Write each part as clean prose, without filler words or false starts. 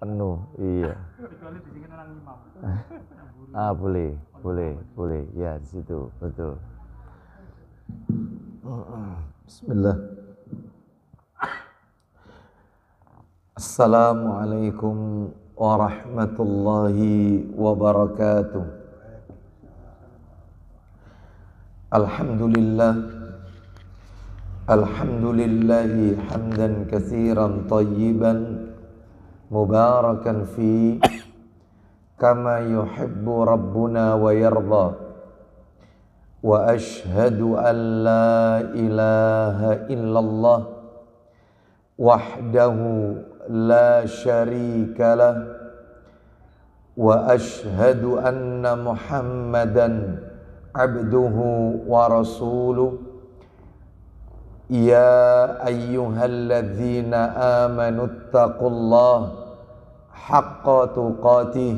penuh. Iya. Kecuali di sini orang imam. Boleh. Ya, di situ, betul. Bismillah. Assalamualaikum warahmatullahi wabarakatuh. Alhamdulillahi hamdan katsiran tayyiban mubarakan fi kama yuhibbu rabbuna wa yarda. Wa ashhadu an la ilaha illallah wahdahu la syarika lah wa ashhadu anna Muhammadan abduhu wa rasuluh. Ya ayyuhalladzina amanu taqullaha haqqa tuqatih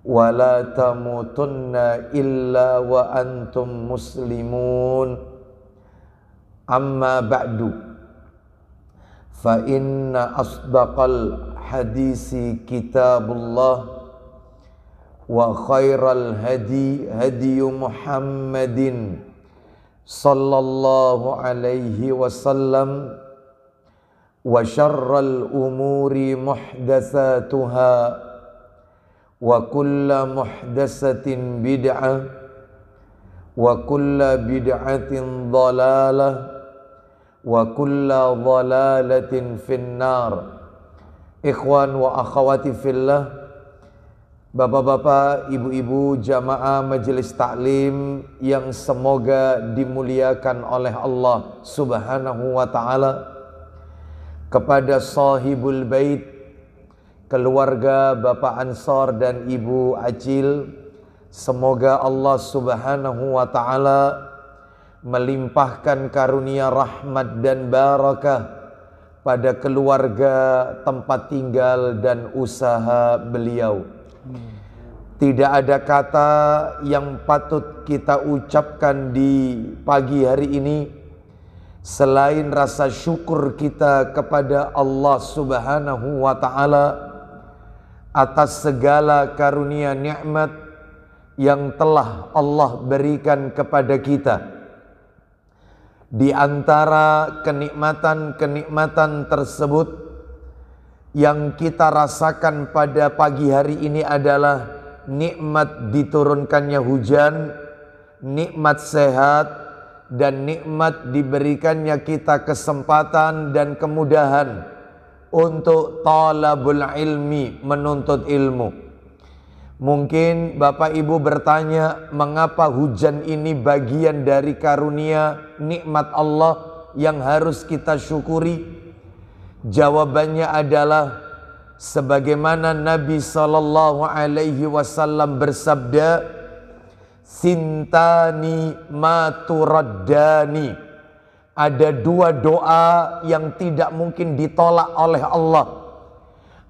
wa la tamutunna illa wa antum muslimun. Amma ba'du, fa inna asdaqal hadisi kitabullah wa khairal hadi Muhammadin sallallahu alaihi wasallam wa syarral umuri muhdatsatuha wa kulla muhdatsatin bid'ah wa kulla bid'atin dhalalah wa kulla dhalalatin finnar. Ikhwan wa akhwati fillah, bapak-bapak, ibu-ibu jamaah majelis taklim yang semoga dimuliakan oleh Allah Subhanahu wa taala. Kepada sahibul bait, keluarga Bapak Ansor dan Ibu Acil, semoga Allah Subhanahu wa taala melimpahkan karunia rahmat dan barakah pada keluarga, tempat tinggal dan usaha beliau. Tidak ada kata yang patut kita ucapkan di pagi hari ini selain rasa syukur kita kepada Allah Subhanahu wa taala atas segala karunia nikmat yang telah Allah berikan kepada kita. Di antara kenikmatan-kenikmatan tersebut yang kita rasakan pada pagi hari ini adalah nikmat diturunkannya hujan, nikmat sehat, dan nikmat diberikannya kita kesempatan dan kemudahan untuk talabul ilmi, menuntut ilmu. Mungkin Bapak Ibu bertanya, mengapa hujan ini bagian dari karunia nikmat Allah yang harus kita syukuri? Jawabannya adalah sebagaimana Nabi sallallahu alaihi wasallam bersabda, "Sintani ma turaddani." Ada dua doa yang tidak mungkin ditolak oleh Allah.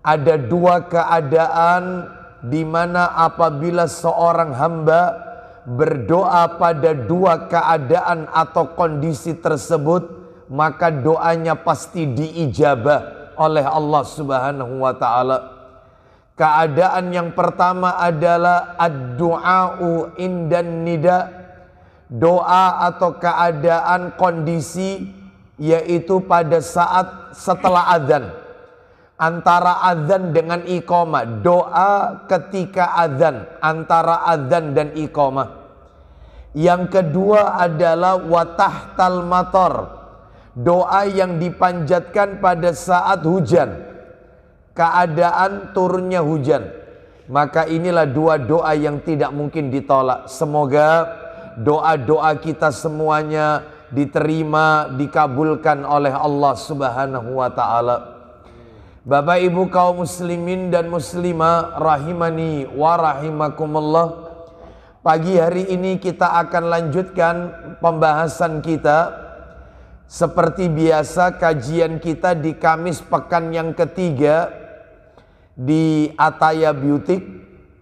Ada dua keadaan di mana apabila seorang hamba berdoa pada dua keadaan atau kondisi tersebut, maka doanya pasti diijabah oleh Allah Subhanahu wa taala. Keadaan yang pertama adalah ad-du'a'u indan nida. Doa atau keadaan kondisi yaitu pada saat setelah azan. Antara azan dengan iqamah. Doa ketika azan, antara azan dan iqamah. Yang kedua adalah watahtal matar. Doa yang dipanjatkan pada saat hujan, keadaan turunnya hujan. Maka inilah dua doa yang tidak mungkin ditolak. Semoga doa-doa kita semuanya diterima, dikabulkan oleh Allah Subhanahu wa taala. Bapak Ibu kaum muslimin dan muslimah rahimani wa rahimakumullah. Pagi hari ini kita akan lanjutkan pembahasan kita. Seperti biasa, kajian kita di Kamis pekan yang ketiga di Ataya Beauty,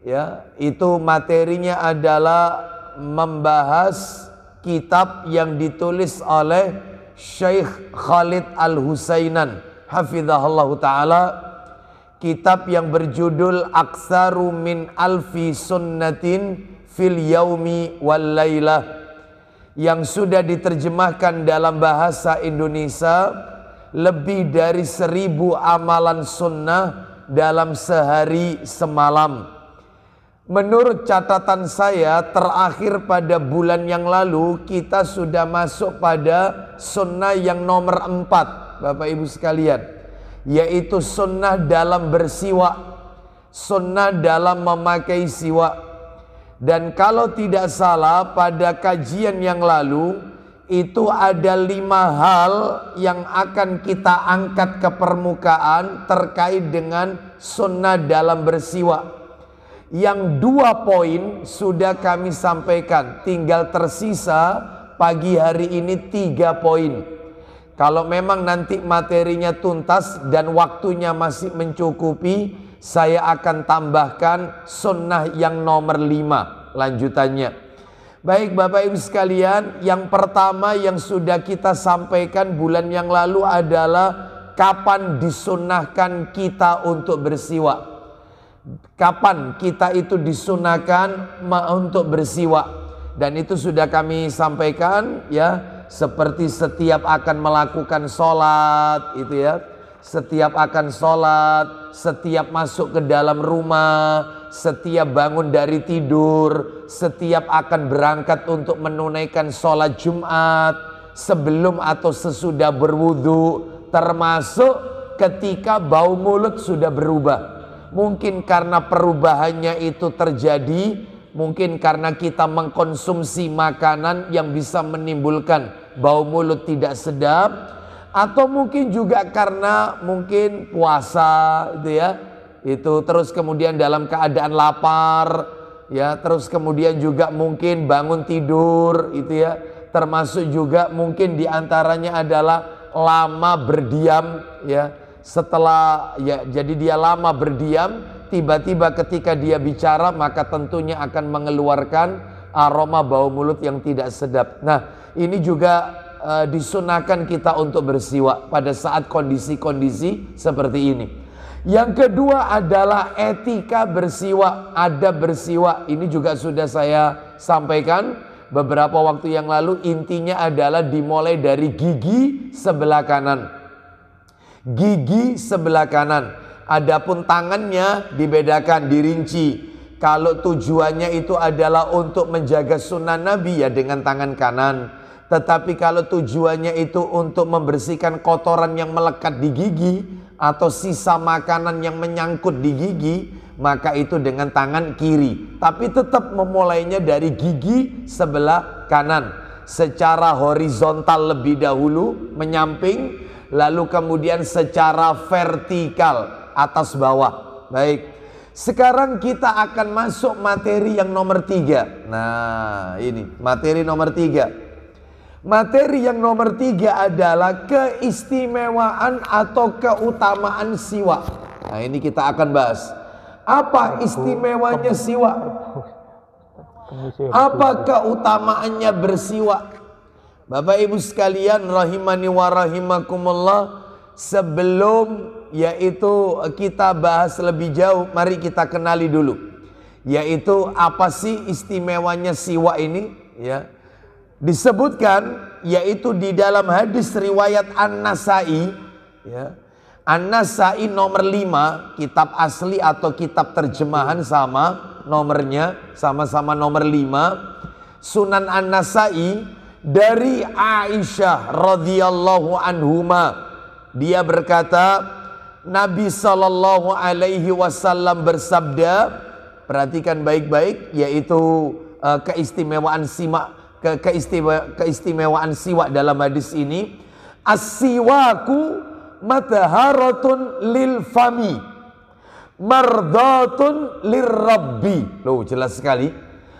ya, itu materinya adalah membahas kitab yang ditulis oleh Syekh Khalid Al-Husainan hafizahullah ta'ala. kitab yang berjudul Aktsaru min Alfi Sunnatin fil Yaumi wal Lailah, yang sudah diterjemahkan dalam bahasa Indonesia, lebih dari 1000 amalan sunnah dalam sehari semalam. Menurut catatan saya, terakhir pada bulan yang lalu kita sudah masuk pada sunnah yang nomor 4, Bapak Ibu sekalian, yaitu sunnah dalam bersiwak, sunnah dalam memakai siwak. Dan kalau tidak salah pada kajian yang lalu itu ada 5 hal yang akan kita angkat ke permukaan terkait dengan sunnah dalam bersiwak. Yang 2 poin sudah kami sampaikan, tinggal tersisa pagi hari ini 3 poin. Kalau memang nanti materinya tuntas dan waktunya masih mencukupi, saya akan tambahkan sunnah yang nomor 5 lanjutannya. Baik Bapak Ibu sekalian, yang pertama yang sudah kita sampaikan bulan yang lalu adalah kapan disunnahkan kita untuk bersiwak. Kapan kita itu disunahkan untuk bersiwak, dan itu sudah kami sampaikan ya, seperti setiap akan melakukan sholat itu ya, setiap akan sholat, setiap masuk ke dalam rumah, setiap bangun dari tidur, setiap akan berangkat untuk menunaikan sholat Jumat, sebelum atau sesudah berwudu, termasuk ketika bau mulut sudah berubah. Mungkin karena perubahannya itu terjadi, mungkin karena kita mengkonsumsi makanan yang bisa menimbulkan bau mulut tidak sedap, atau mungkin juga karena mungkin puasa itu ya, itu terus kemudian dalam keadaan lapar ya, terus kemudian juga mungkin bangun tidur itu ya, termasuk juga mungkin diantaranya adalah lama berdiam ya. Setelah ya, jadi dia lama berdiam, tiba-tiba ketika dia bicara maka tentunya akan mengeluarkan aroma bau mulut yang tidak sedap. Nah, ini juga disunahkan kita untuk bersiwak pada saat kondisi-kondisi seperti ini. Yang kedua adalah etika bersiwak, adab bersiwak. Ini juga sudah saya sampaikan beberapa waktu yang lalu. Intinya adalah dimulai dari gigi sebelah kanan. Gigi sebelah kanan. Adapun tangannya dibedakan, dirinci. Kalau tujuannya itu adalah untuk menjaga sunnah Nabi ya dengan tangan kanan. Tetapi kalau tujuannya itu untuk membersihkan kotoran yang melekat di gigi atau sisa makanan yang menyangkut di gigi, maka itu dengan tangan kiri. Tapi tetap memulainya dari gigi sebelah kanan, secara horizontal lebih dahulu, menyamping, lalu kemudian secara vertikal, atas bawah. Baik, sekarang kita akan masuk materi yang nomor 3. Nah, ini materi nomor 3. Materi yang nomor 3 adalah keistimewaan atau keutamaan siwak. Nah, ini kita akan bahas. Apa istimewanya siwak? Apa keutamaannya bersiwak? Bapak Ibu sekalian rahimani wa rahimakumullah, sebelum yaitu kita bahas lebih jauh, mari kita kenali dulu yaitu apa sih istimewanya siwak ini ya. Disebutkan yaitu di dalam hadis riwayat An-Nasai ya. An-Nasai nomor 5, kitab asli atau kitab terjemahan sama nomornya, sama-sama nomor 5. Sunan An-Nasai dari Aisyah radhiyallahu anhuma, dia berkata, Nabi sallallahu alaihi wasallam bersabda, perhatikan baik-baik, yaitu keistimewaan siwak dalam hadis ini. As-siwaku mathaharatun lil fami, mardatun lirrabbi. Loh, jelas sekali.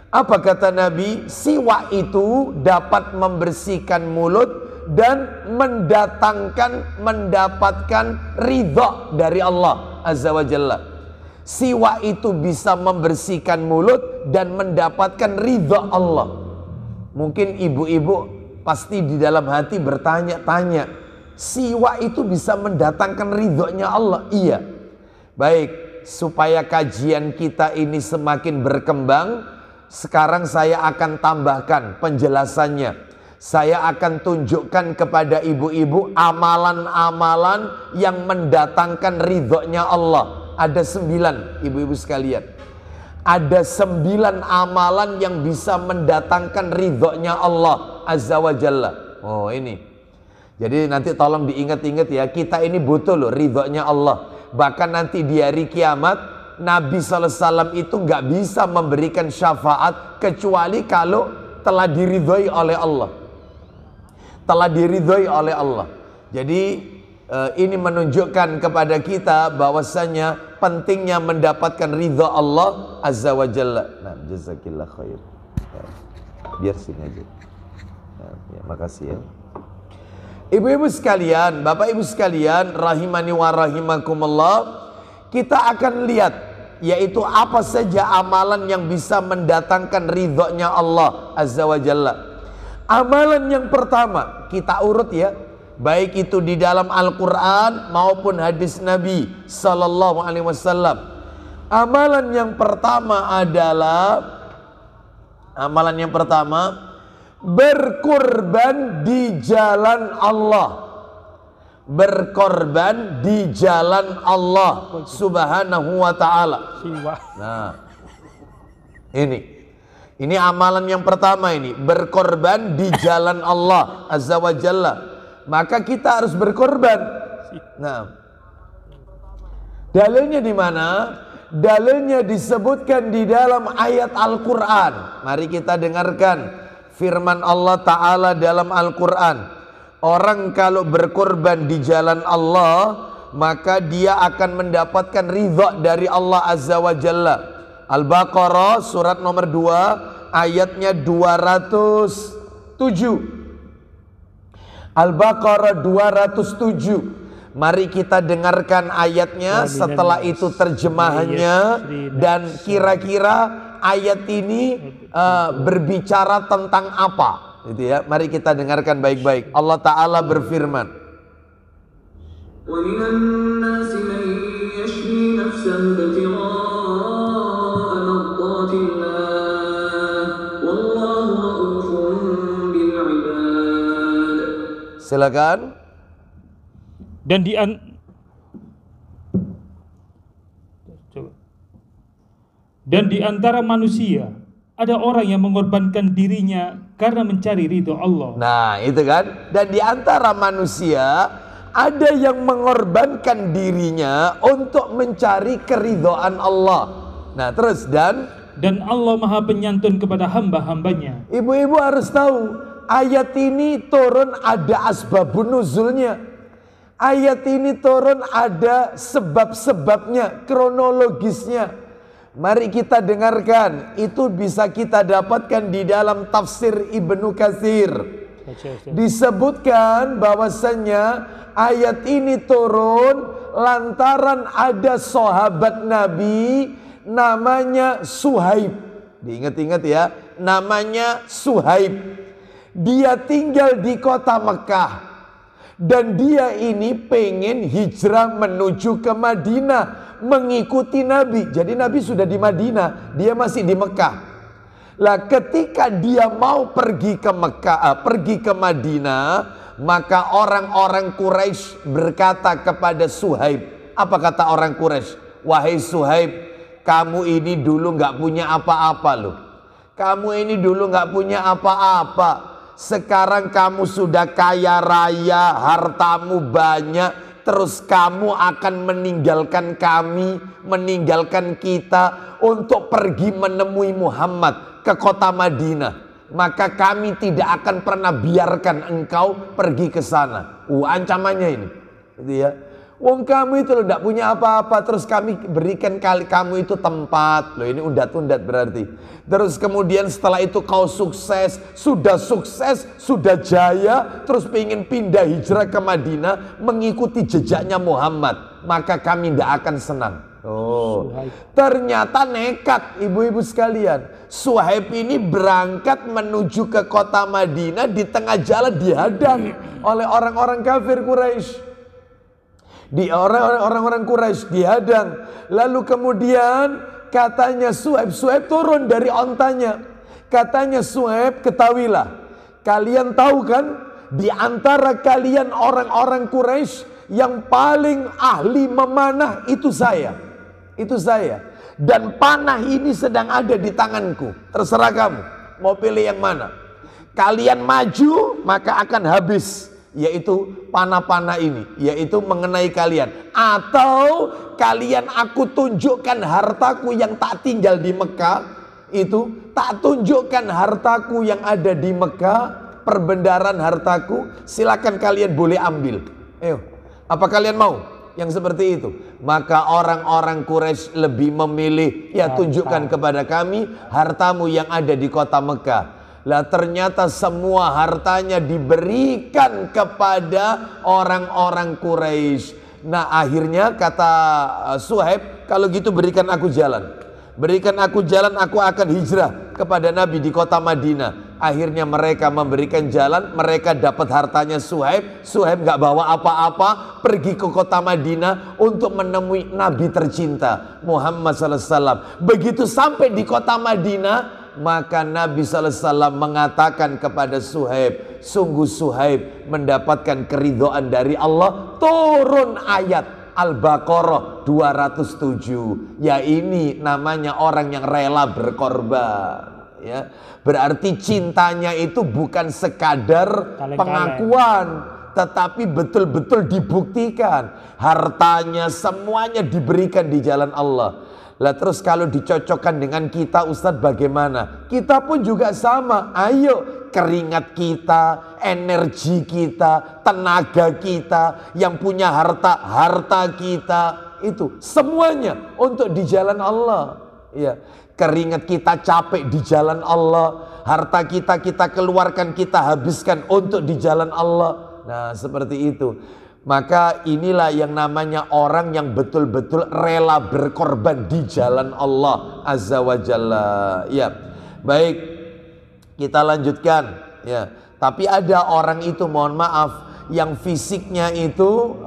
Apa kata Nabi? Siwak itu dapat membersihkan mulut dan mendapatkan ridha dari Allah Azza wa Jalla. Siwak itu bisa membersihkan mulut dan mendapatkan ridha Allah. Mungkin ibu-ibu pasti di dalam hati bertanya-tanya, siwak itu bisa mendatangkan ridhonya Allah? Iya. Baik, supaya kajian kita ini semakin berkembang, sekarang saya akan tambahkan penjelasannya. Saya akan tunjukkan kepada ibu-ibu amalan-amalan yang mendatangkan ridhonya Allah. Ada 9, ibu-ibu sekalian. Ada 9 amalan yang bisa mendatangkan ridhonya Allah Azza wa Jalla. Oh ini. Jadi nanti tolong diingat-ingat ya, kita ini butuh loh ridhonya Allah. Bahkan nanti di hari kiamat, Nabi SAW itu nggak bisa memberikan syafaat kecuali kalau telah diridhoi oleh Allah. Telah diridhoi oleh Allah. Jadi ini menunjukkan kepada kita bahwasanya pentingnya mendapatkan ridha Allah Azza wa Jalla. Nah, jazakillah khair. Biar sini aja. Nah, ya, makasih ya. Ibu-ibu sekalian, bapak ibu sekalian, rahimani wa rahimakumullah, kita akan lihat yaitu apa saja amalan yang bisa mendatangkan ridhonya Allah Azza wa Jalla. Amalan yang pertama, kita urut ya, baik itu di dalam Al-Quran maupun hadis Nabi Sallallahu Alaihi Wasallam. Amalan yang pertama adalah berkorban di jalan Allah. Berkorban di jalan Allah Subhanahu wa ta'ala. Nah, ini amalan yang pertama ini, berkorban di jalan Allah Azza wa Jalla. Maka kita harus berkorban. Nah, dalilnya di mana? Dalilnya disebutkan di dalam ayat Al-Quran. Mari kita dengarkan firman Allah Ta'ala dalam Al-Quran. Orang kalau berkorban di jalan Allah, maka dia akan mendapatkan ridha dari Allah Azza wa Jalla. Al-Baqarah surat nomor 2 ayatnya 207. Al-Baqarah 207. Mari kita dengarkan ayatnya, setelah itu terjemahannya, dan kira-kira ayat ini berbicara tentang apa, gitu ya. Mari kita dengarkan baik-baik. Allah Ta'ala berfirman, وَمِنَ النَّاسِ مَن يَشْرِي نَفْسَهُ ابْتِغَاءَ مَرْضَاتِ اللَّهِ وَاللَّهُ رَءُوفٌ بِالْعِبَادِ. Silakan. Dan di antara manusia ada orang yang mengorbankan dirinya karena mencari ridho Allah. Nah, itu kan. Dan di antara manusia ada yang mengorbankan dirinya untuk mencari keridhaan Allah. Nah, terus dan Allah Maha Penyantun kepada hamba-hambanya. Ibu-ibu harus tahu, ayat ini turun ada asbabun nuzulnya. Ayat ini turun ada sebab-sebabnya, kronologisnya. Mari kita dengarkan. Itu bisa kita dapatkan di dalam tafsir Ibnu Katsir. Disebutkan bahwasanya ayat ini turun lantaran ada sahabat Nabi namanya Suhaib. Diingat-ingat ya, namanya Suhaib. Dia tinggal di kota Mekah. Dan dia ini pengen hijrah menuju ke Madinah, mengikuti Nabi. Jadi Nabi sudah di Madinah, dia masih di Mekah. Lah ketika dia mau pergi ke Mekah, pergi ke Madinah, maka orang-orang Quraisy berkata kepada Suhaib. Apa kata orang Quraisy? Wahai Suhaib, kamu ini dulu nggak punya apa-apa loh. Kamu ini dulu nggak punya apa-apa. Sekarang kamu sudah kaya raya, hartamu banyak, terus kamu akan meninggalkan kami, meninggalkan kita untuk pergi menemui Muhammad ke kota Madinah. Maka kami tidak akan pernah biarkan engkau pergi ke sana. Ancamannya ini, gitu ya. Wong kamu itu loh tidak punya apa-apa, terus kami berikan kamu itu tempat. Loh ini undat-undat berarti. Terus kemudian setelah itu kau sukses, sudah jaya, terus pengen pindah hijrah ke Madinah, mengikuti jejaknya Muhammad. Maka kami tidak akan senang. Oh, ternyata nekat ibu-ibu sekalian. Suhaib ini berangkat menuju ke kota Madinah, di tengah jalan dihadang oleh orang-orang kafir Quraisy. Di orang-orang Quraisy dihadang. Lalu kemudian katanya Suhaib turun dari ontanya. Katanya Suhaib, ketahuilah, kalian tahu kan, di antara kalian orang-orang Quraisy yang paling ahli memanah itu saya. Itu saya. Dan panah ini sedang ada di tanganku. Terserah kamu mau pilih yang mana. Kalian maju maka akan habis, yaitu panah-panah ini, yaitu mengenai kalian. Atau kalian aku tunjukkan hartaku yang tak tinggal di Mekah, itu tak tunjukkan hartaku yang ada di Mekah, perbendaharaan hartaku, silakan kalian boleh ambil. Ayo, apa kalian mau yang seperti itu? Maka orang-orang Quraisy lebih memilih, ya tunjukkan kepada kami hartamu yang ada di kota Mekah. Lah ternyata semua hartanya diberikan kepada orang-orang Quraisy. Nah akhirnya kata Suhaib, kalau gitu berikan aku jalan. Berikan aku jalan, aku akan hijrah kepada Nabi di kota Madinah. Akhirnya mereka memberikan jalan, mereka dapat hartanya Suhaib. Suhaib gak bawa apa-apa, pergi ke kota Madinah untuk menemui Nabi tercinta Muhammad SAW. Begitu sampai di kota Madinah, maka Nabi SAW mengatakan kepada Suhaib, sungguh Suhaib mendapatkan keridhaan dari Allah. Turun ayat Al-Baqarah 207. Ya ini namanya orang yang rela berkorban, ya. Berarti cintanya itu bukan sekadar pengakuan, tetapi betul-betul dibuktikan. Hartanya semuanya diberikan di jalan Allah. Lah terus kalau dicocokkan dengan kita Ustadz bagaimana? Kita pun juga sama. Ayo, keringat kita, energi kita, tenaga kita, yang punya harta kita, itu semuanya untuk di jalan Allah. Ya, keringat kita capek di jalan Allah, harta kita keluarkan, kita habiskan untuk di jalan Allah. Nah, seperti itu. Maka inilah yang namanya orang yang betul-betul rela berkorban di jalan Allah Azza wa Jalla. Ya, baik, kita lanjutkan. Ya, tapi ada orang itu, mohon maaf, yang fisiknya itu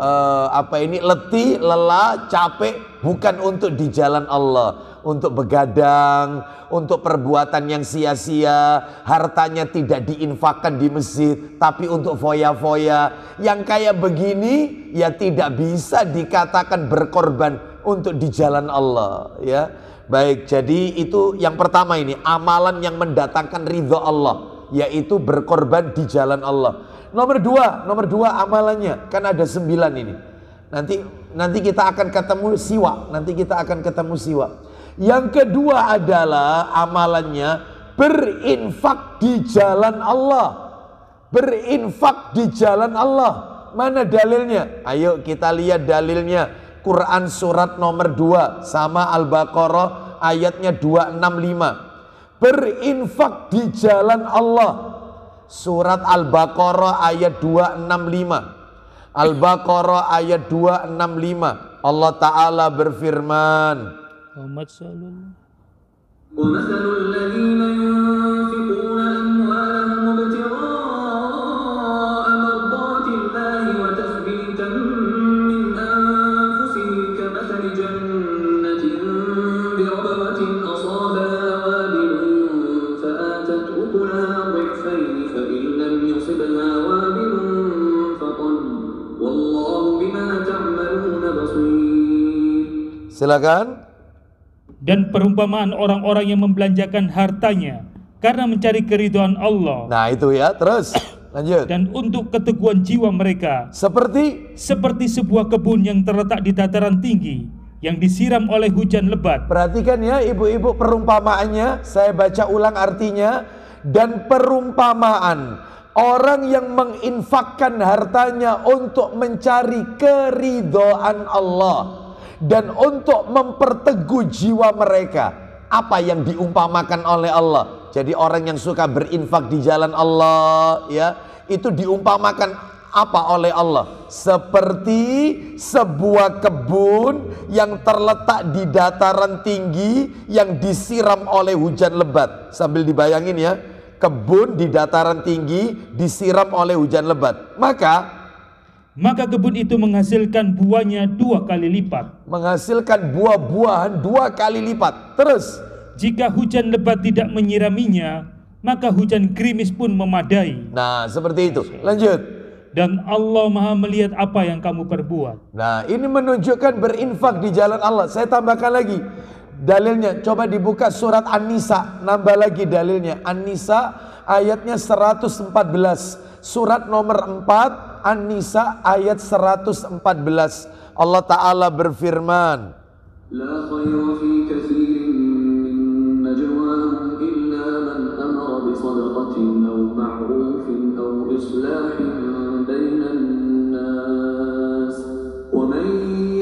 letih, lelah, capek, bukan untuk di jalan Allah, untuk begadang, untuk perbuatan yang sia-sia, hartanya tidak diinfakkan di masjid, tapi untuk foya-foya. Yang kayak begini ya tidak bisa dikatakan berkorban untuk di jalan Allah, ya. Baik, jadi itu yang pertama, ini amalan yang mendatangkan ridho Allah, yaitu berkorban di jalan Allah. Nomor dua amalannya, kan ada 9 ini. Nanti kita akan ketemu siwa. Yang kedua adalah amalannya berinfak di jalan Allah. Berinfak di jalan Allah. Mana dalilnya? Ayo kita lihat dalilnya. Quran surat nomor 2 sama Al-Baqarah ayatnya 265. Berinfak di jalan Allah. Surat Al-Baqarah ayat 265. Al-Baqarah ayat 265. Allah Ta'ala berfirman, وَمَثَلُ الَّذِينَ يُنْفِقُونَ أَمْوَالَهُمُ ابْتِغَاءَ مَرْضَاتِ اللَّهِ وَتَثْبِيتًا مِنْ أَنْفُسِهِمْ كَمَثَلِ جَنَّةٍ بِرَبْوَةٍ أَصَابَهَا وَابِلٌ فَآتَتْ أُكُلَهَا ضِعْفَيْنِ فَإِنْ لَمْ يُصِبْهَا وَابِلٌ فَطَلٌّ وَاللَّهُ بِمَا تَعْمَلُونَ بَصِيرٌ. Silakan. Dan perumpamaan orang-orang yang membelanjakan hartanya karena mencari keridhaan Allah. Nah itu ya, terus lanjut. Dan untuk keteguhan jiwa mereka, seperti sebuah kebun yang terletak di dataran tinggi, yang disiram oleh hujan lebat. Perhatikan ya ibu-ibu perumpamaannya, saya baca ulang artinya. Dan perumpamaan orang yang menginfakkan hartanya untuk mencari keridhaan Allah dan untuk memperteguh jiwa mereka. Apa yang diumpamakan oleh Allah? Jadi orang yang suka berinfak di jalan Allah, ya, itu diumpamakan apa oleh Allah? Seperti sebuah kebun yang terletak di dataran tinggi yang disiram oleh hujan lebat. Sambil dibayangin ya, kebun di dataran tinggi disiram oleh hujan lebat. Maka maka kebun itu menghasilkan buahnya 2 kali lipat. Menghasilkan buah-buahan 2 kali lipat. Terus, Jika hujan lebat tidak menyiraminya, maka hujan gerimis pun memadai. nah seperti itu. Lanjut. Dan Allah Maha melihat apa yang kamu perbuat. Nah, ini menunjukkan berinfak di jalan Allah. Saya tambahkan lagi dalilnya. Coba dibuka surat An-Nisa, nambah lagi dalilnya. An-Nisa ayatnya 114. Surat nomor 4 An-Nisa ayat 114. Allah Ta'ala berfirman, لا خير في كثير من نجواهم إلا من أمر بصدقة أو معروف أو إصلاح بين الناس ومن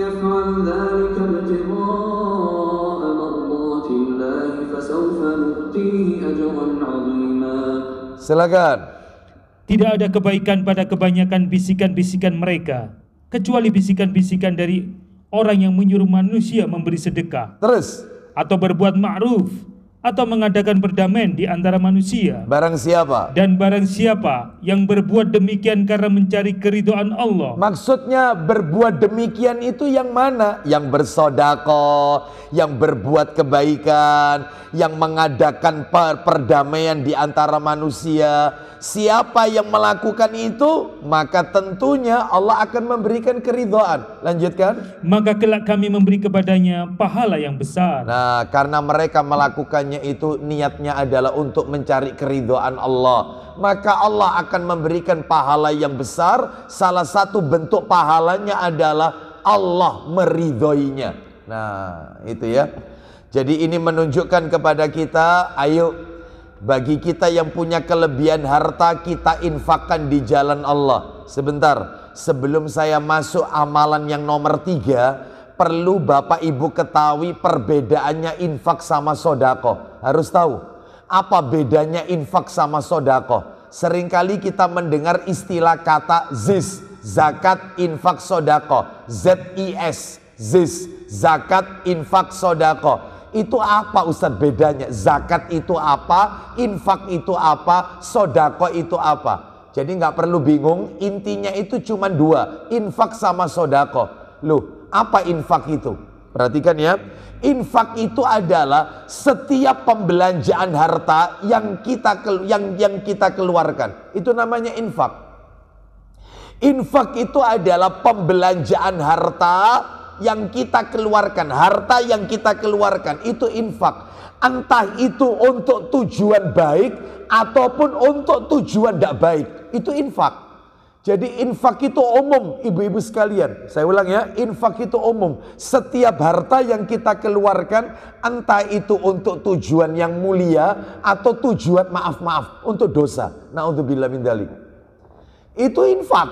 يفعل ذلك ابتغاء مرضات الله فسوف نؤتيه أجرا عظيما. silakan. Tidak ada kebaikan pada kebanyakan bisikan-bisikan mereka, kecuali bisikan-bisikan dari orang yang menyuruh manusia memberi sedekah, Terus, atau berbuat ma'ruf, atau mengadakan perdamaian di antara manusia. barang siapa? Dan barang siapa yang berbuat demikian karena mencari keridhaan Allah, Maksudnya berbuat demikian itu yang mana? Yang bersedekah, yang berbuat kebaikan, yang mengadakan perdamaian di antara manusia. Siapa yang melakukan itu, maka tentunya Allah akan memberikan keridhaan. Lanjutkan. maka kelak kami memberi kepadanya pahala yang besar. Nah, karena mereka melakukannya itu niatnya adalah untuk mencari keridhaan Allah, maka Allah akan memberikan pahala yang besar. Salah satu bentuk pahalanya adalah Allah meridhoinya. Nah, itu ya. Jadi ini menunjukkan kepada kita, ayo bagi kita yang punya kelebihan harta, kita infakkan di jalan Allah. Sebentar, sebelum saya masuk amalan yang nomor 3, perlu Bapak Ibu ketahui perbedaannya infak sama sodako. Harus tahu apa bedanya infak sama sodako. Seringkali kita mendengar istilah kata ZIS, zakat, infak, sodako. ZIS, ZIS, zakat, infak, sodako. Itu apa Ustadz bedanya? Zakat itu apa? Infak itu apa? Sodako itu apa? Jadi nggak perlu bingung, intinya itu cuma 2, infak sama sodako. Loh, apa infak itu? Perhatikan ya, infak itu adalah setiap pembelanjaan harta yang kita keluarkan. Itu namanya infak. Infak itu adalah pembelanjaan harta yang kita keluarkan. Harta yang kita keluarkan itu infak. Entah itu untuk tujuan baik ataupun untuk tujuan tidak baik, itu infak. Jadi infak itu umum, ibu-ibu sekalian. Saya ulang ya, infak itu umum. Setiap harta yang kita keluarkan, entah itu untuk tujuan yang mulia atau tujuan maaf untuk dosa. Na'udzubillah min dzalik. Itu infak.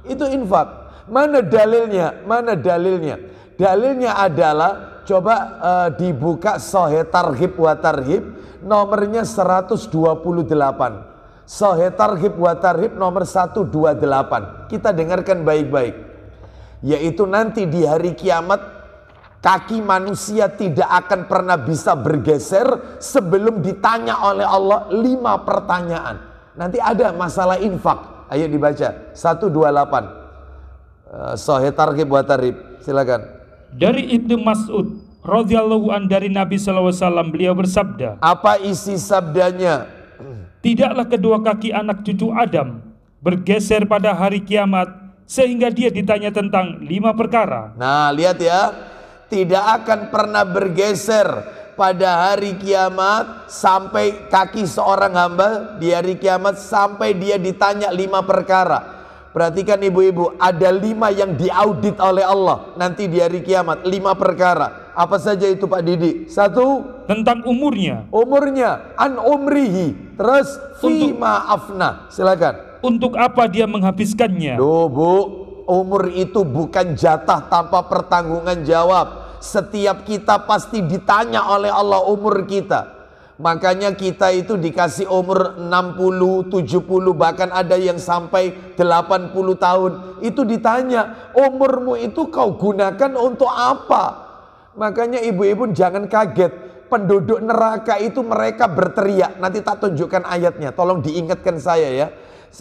Itu infak. Mana dalilnya? Mana dalilnya? Dalilnya adalah coba dibuka Sahih Targhib wa Tarhib nomornya 128. Sahih Targhib wa Tarhib nomor 128. Kita dengarkan baik-baik. Yaitu nanti di hari kiamat kaki manusia tidak akan pernah bisa bergeser sebelum ditanya oleh Allah 5 pertanyaan. Nanti ada masalah infak. Ayo dibaca 128. Sahih Targhib wa Tarhib, silakan. Dari Ibnu Mas'ud radhiyallahu an dari Nabi SAW, beliau bersabda, Apa isi sabdanya? tidaklah kedua kaki anak cucu Adam bergeser pada hari kiamat sehingga dia ditanya tentang 5 perkara. Nah, lihat ya, tidak akan pernah bergeser pada hari kiamat sampai kaki seorang hamba di hari kiamat sampai dia ditanya 5 perkara. Perhatikan ibu-ibu, ada 5 yang diaudit oleh Allah nanti di hari kiamat. 5 perkara. Apa saja itu Pak Didi? 1, Tentang umurnya, umurnya, an umrihi. Terus fima afna. Silakan. untuk apa dia menghabiskannya. Loh Bu, umur itu bukan jatah tanpa pertanggungan jawab. Setiap kita pasti ditanya oleh Allah umur kita. Makanya kita itu dikasih umur 60, 70, bahkan ada yang sampai 80 tahun. Itu ditanya, umurmu itu kau gunakan untuk apa? Makanya ibu-ibu jangan kaget. Penduduk neraka itu mereka berteriak. Nanti tak tunjukkan ayatnya, tolong diingatkan saya ya.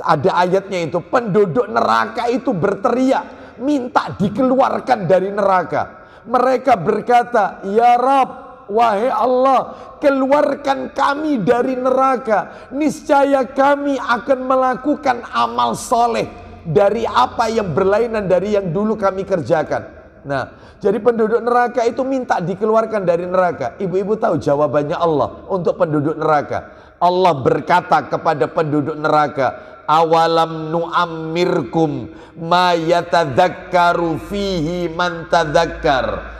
Ada ayatnya itu, penduduk neraka itu berteriak minta dikeluarkan dari neraka. Mereka berkata, "Ya Rabb, wahai Allah, keluarkan kami dari neraka. Niscaya kami akan melakukan amal soleh dari apa yang berlainan dari yang dulu kami kerjakan." Nah, jadi penduduk neraka itu minta dikeluarkan dari neraka. Ibu-ibu tahu jawabannya Allah untuk penduduk neraka. Allah berkata kepada penduduk neraka, "Awalam nu'ammirkum ma yatadzakkaru fihi man tadzakkar."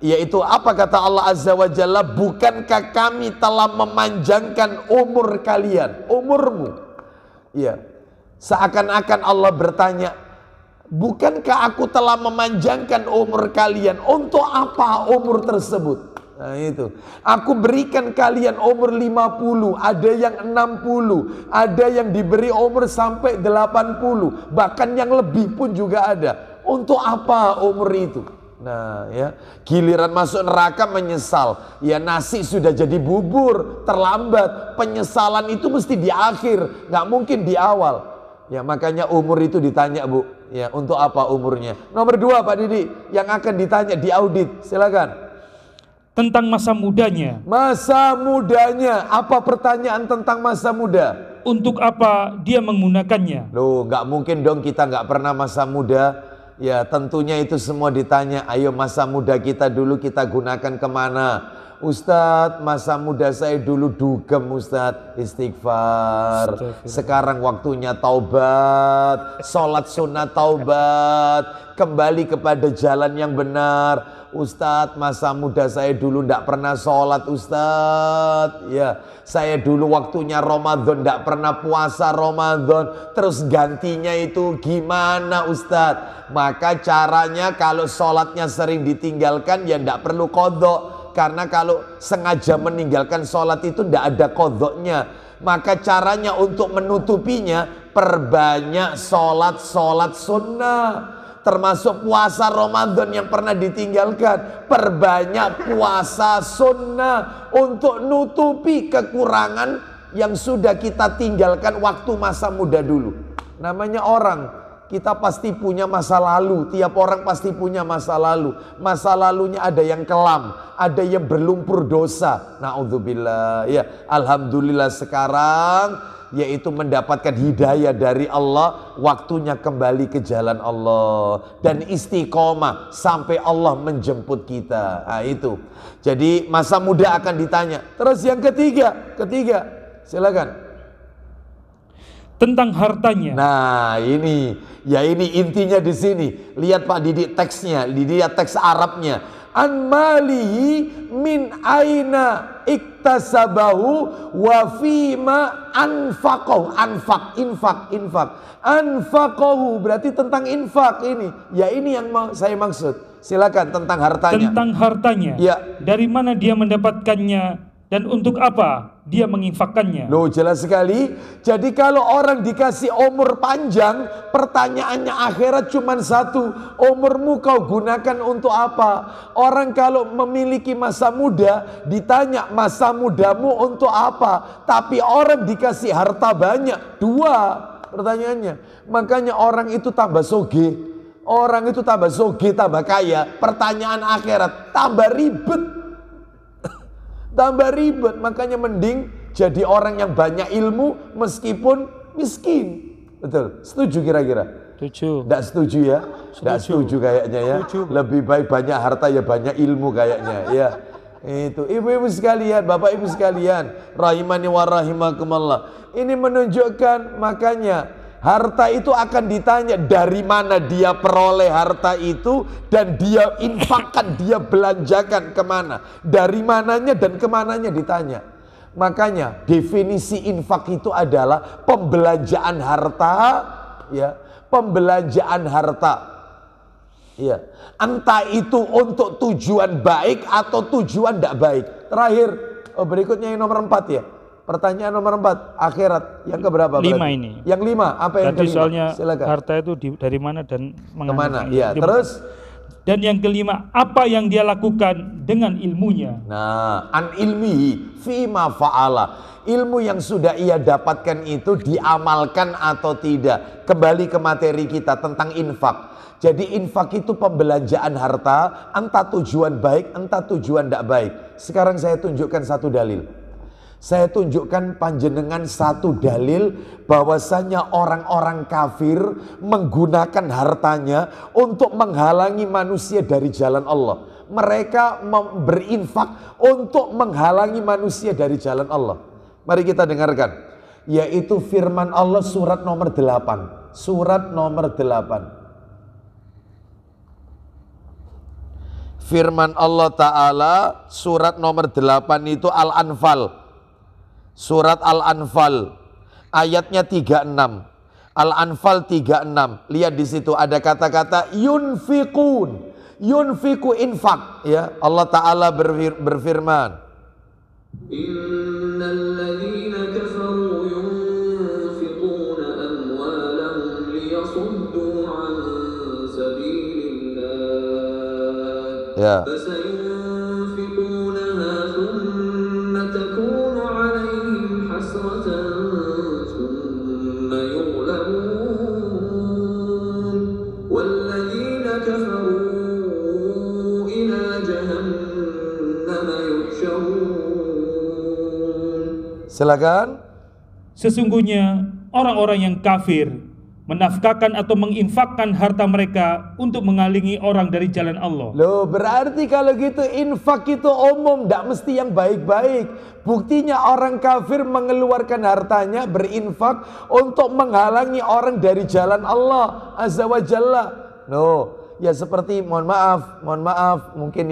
Yaitu apa kata Allah Azza wa Jalla, bukankah kami telah memanjangkan umur kalian, umurmu? Ya, seakan-akan Allah bertanya, bukankah aku telah memanjangkan umur kalian? Untuk apa umur tersebut? Nah itu, aku berikan kalian umur 50, ada yang 60, ada yang diberi umur sampai 80, bahkan yang lebih pun juga ada. Untuk apa umur itu? Nah ya, giliran masuk neraka menyesal. Ya nasi sudah jadi bubur, terlambat. Penyesalan itu mesti di akhir, nggak mungkin di awal. Ya makanya umur itu ditanya, Bu. Ya untuk apa umurnya? Nomor 2 Pak Didi, yang akan ditanya di audit, silakan. Tentang masa mudanya. Masa mudanya, apa pertanyaan tentang masa muda? Untuk apa dia menggunakannya? Loh, nggak mungkin dong kita nggak pernah masa muda. Ya tentunya itu semua ditanya. Ayo masa muda kita dulu kita gunakan kemana? Ustadz, masa muda saya dulu dugem Ustadz, istighfar. Sekarang waktunya taubat, sholat sunat taubat, kembali kepada jalan yang benar. Ustadz, masa muda saya dulu tidak pernah sholat Ustadz. Ya, saya dulu waktunya Ramadan tidak pernah puasa Ramadan. Terus gantinya itu gimana Ustadz? Maka caranya kalau sholatnya sering ditinggalkan ya tidak perlu qodho. Karena kalau sengaja meninggalkan sholat itu tidak ada qodhonya. Maka caranya untuk menutupinya, perbanyak sholat sunnah. Termasuk puasa Ramadan yang pernah ditinggalkan, perbanyak puasa sunnah untuk nutupi kekurangan yang sudah kita tinggalkan waktu masa muda dulu. Namanya orang, kita pasti punya masa lalu. Tiap orang pasti punya masa lalu. Masa lalunya ada yang kelam, ada yang berlumpur dosa. Na'udzubillah. Ya, alhamdulillah sekarang yaitu mendapatkan hidayah dari Allah, waktunya kembali ke jalan Allah dan istiqomah sampai Allah menjemput kita. Nah itu. Jadi masa muda akan ditanya. Terus yang ketiga, silakan. Tentang hartanya. Nah ini, ya ini intinya di sini. Lihat Pak Didi teksnya, lihat teks Arabnya. An malihi min aina iktasabahu wa fima anfaqahu. Infak. Anfaqahu berarti tentang infak ini. Ya ini yang saya maksud. Silakan tentang hartanya. Tentang hartanya. Ya. Dari mana dia mendapatkannya dan untuk apa dia menginfakkannya? Loh jelas sekali. Jadi kalau orang dikasih umur panjang, pertanyaannya akhirat cuma satu. Umurmu kau gunakan untuk apa? Orang kalau memiliki masa muda, ditanya masa mudamu untuk apa? Tapi orang dikasih harta banyak, 2 pertanyaannya. Makanya orang itu tambah soge. Orang itu tambah soge, tambah kaya. Pertanyaan akhirat tambah ribet. Tambah ribet, makanya mending jadi orang yang banyak ilmu meskipun miskin. Betul, setuju kira-kira? Setuju. Tidak setuju ya? Tidak setuju kayaknya ya. Lebih baik banyak harta ya banyak ilmu kayaknya ya. Itu ibu-ibu sekalian, bapak ibu sekalian, rahimani wa rahimakumullah. Ini menunjukkan makanya harta itu akan ditanya dari mana dia peroleh harta itu dan dia infakkan, dia belanjakan kemana, dari mananya dan kemananya ditanya. Makanya definisi infak itu adalah pembelanjaan harta, ya, pembelanjaan harta, ya, entah itu untuk tujuan baik atau tujuan tidak baik. Terakhir, berikutnya yang nomor 4 ya. Pertanyaan nomor 4, akhirat. Yang keberapa? 5 ini. Yang 5, apa yang tadi kelima? soalnya silakan. Harta itu dari mana dan kemana? Ya, terus Dan yang kelima, apa yang dia lakukan dengan ilmunya. Nah, an ilmihi fima fa'ala. Ilmu yang sudah ia dapatkan itu diamalkan atau tidak. Kembali ke materi kita tentang infak. Jadi infak itu pembelanjaan harta, entah tujuan baik, entah tujuan tidak baik. Sekarang saya tunjukkan satu dalil. Saya tunjukkan panjenengan satu dalil bahwasanya orang-orang kafir menggunakan hartanya untuk menghalangi manusia dari jalan Allah. Mereka berinfak untuk menghalangi manusia dari jalan Allah. Mari kita dengarkan. Yaitu firman Allah surat nomor 8. Surat nomor 8. Firman Allah Ta'ala surat nomor 8 itu Al-Anfal. Surat Al-Anfal ayatnya 36. Al-Anfal 36. Lihat di situ ada kata-kata yunfikun. Yunfiku infak, ya. Allah Ta'ala berfirman, Innalladzina kafaru yunfiquna amwalahum liyasuddu an sabilillah. ya. فسينفقونها ثم تكون عليهم حسرة ثم يغلبون والذين كفروا إلى جهنم يحشرون. Silakan. Sesungguhnya orang-orang yang kafir menafkahkan atau menginfakkan harta mereka untuk mengalingi orang dari jalan Allah. Loh, berarti kalau gitu infak itu umum, tidak mesti yang baik-baik. Buktinya orang kafir mengeluarkan hartanya berinfak untuk menghalangi orang dari jalan Allah Azza wa Jalla. No, ya seperti mohon maaf, mungkin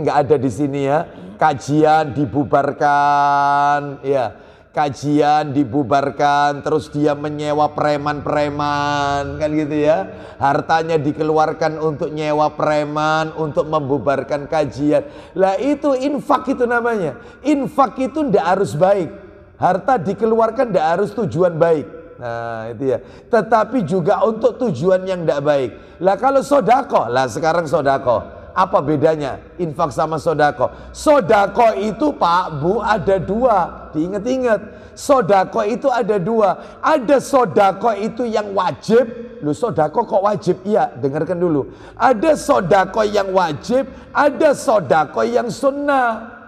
nggak ada di sini ya. Kajian dibubarkan, ya. Kajian dibubarkan, terus dia menyewa preman-preman, kan gitu ya. Hartanya dikeluarkan untuk nyewa preman, untuk membubarkan kajian. Lah itu infak itu namanya. Infak itu ndak harus baik. Harta dikeluarkan ndak harus tujuan baik. Nah itu ya. Tetapi juga untuk tujuan yang ndak baik. Lah kalau sodako, lah sekarang sodako. Apa bedanya infak sama sodako? Sodako itu Pak Bu ada dua. Diingat-ingat, sodako itu ada dua. Ada sodako itu yang wajib. Loh sodako kok wajib? Iya, dengarkan dulu. Ada sodako yang wajib, ada sodako yang sunnah.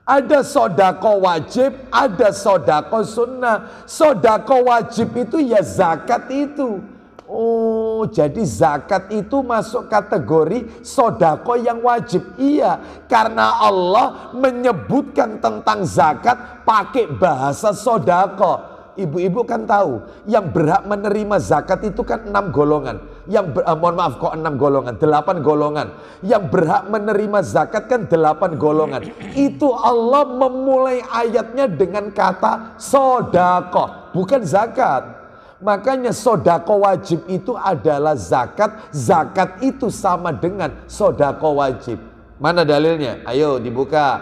Ada sodako wajib, ada sodako sunnah. Sodako wajib itu ya zakat itu. Oh, jadi zakat itu masuk kategori sodako yang wajib. Iya, karena Allah menyebutkan tentang zakat pakai bahasa sodako. Ibu-ibu kan tahu, yang berhak menerima zakat itu kan 6 golongan. Mohon maaf kok 6 golongan, 8 golongan. Yang berhak menerima zakat kan 8 golongan. Itu Allah memulai ayatnya dengan kata sodako, bukan zakat. Makanya sodako wajib itu adalah zakat. Zakat itu sama dengan sodako wajib. Mana dalilnya? Ayo dibuka.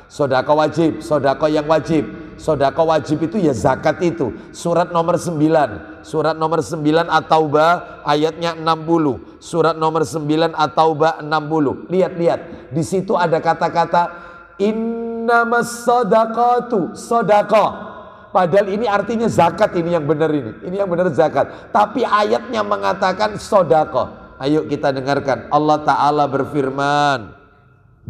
Sodako wajib, sodako yang wajib. Sodako wajib itu ya zakat itu. Surat nomor 9. Surat nomor 9 At-Taubah ayatnya 60. Surat nomor 9 At-Taubah 60. Lihat. Di situ ada kata-kata innamas sodaqatu, sodako. Padahal ini artinya zakat, ini yang benar ini. Ini yang benar zakat. Tapi ayatnya mengatakan sodako. Ayo kita dengarkan. Allah Ta'ala berfirman.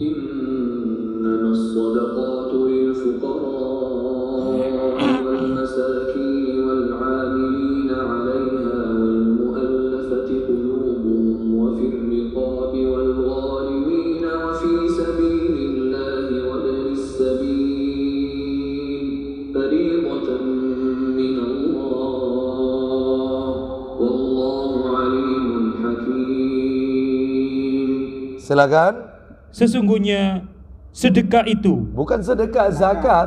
Innamas sadaqatu lil fuqara wal masakin wal 'amilin 'alayha wal mu'allafati qulubuhum wa fil riqabi wal gharimin wa fi sabilillahi wa ibnis sabil. Silakan. Sesungguhnya sedekah itu bukan sedekah, zakat.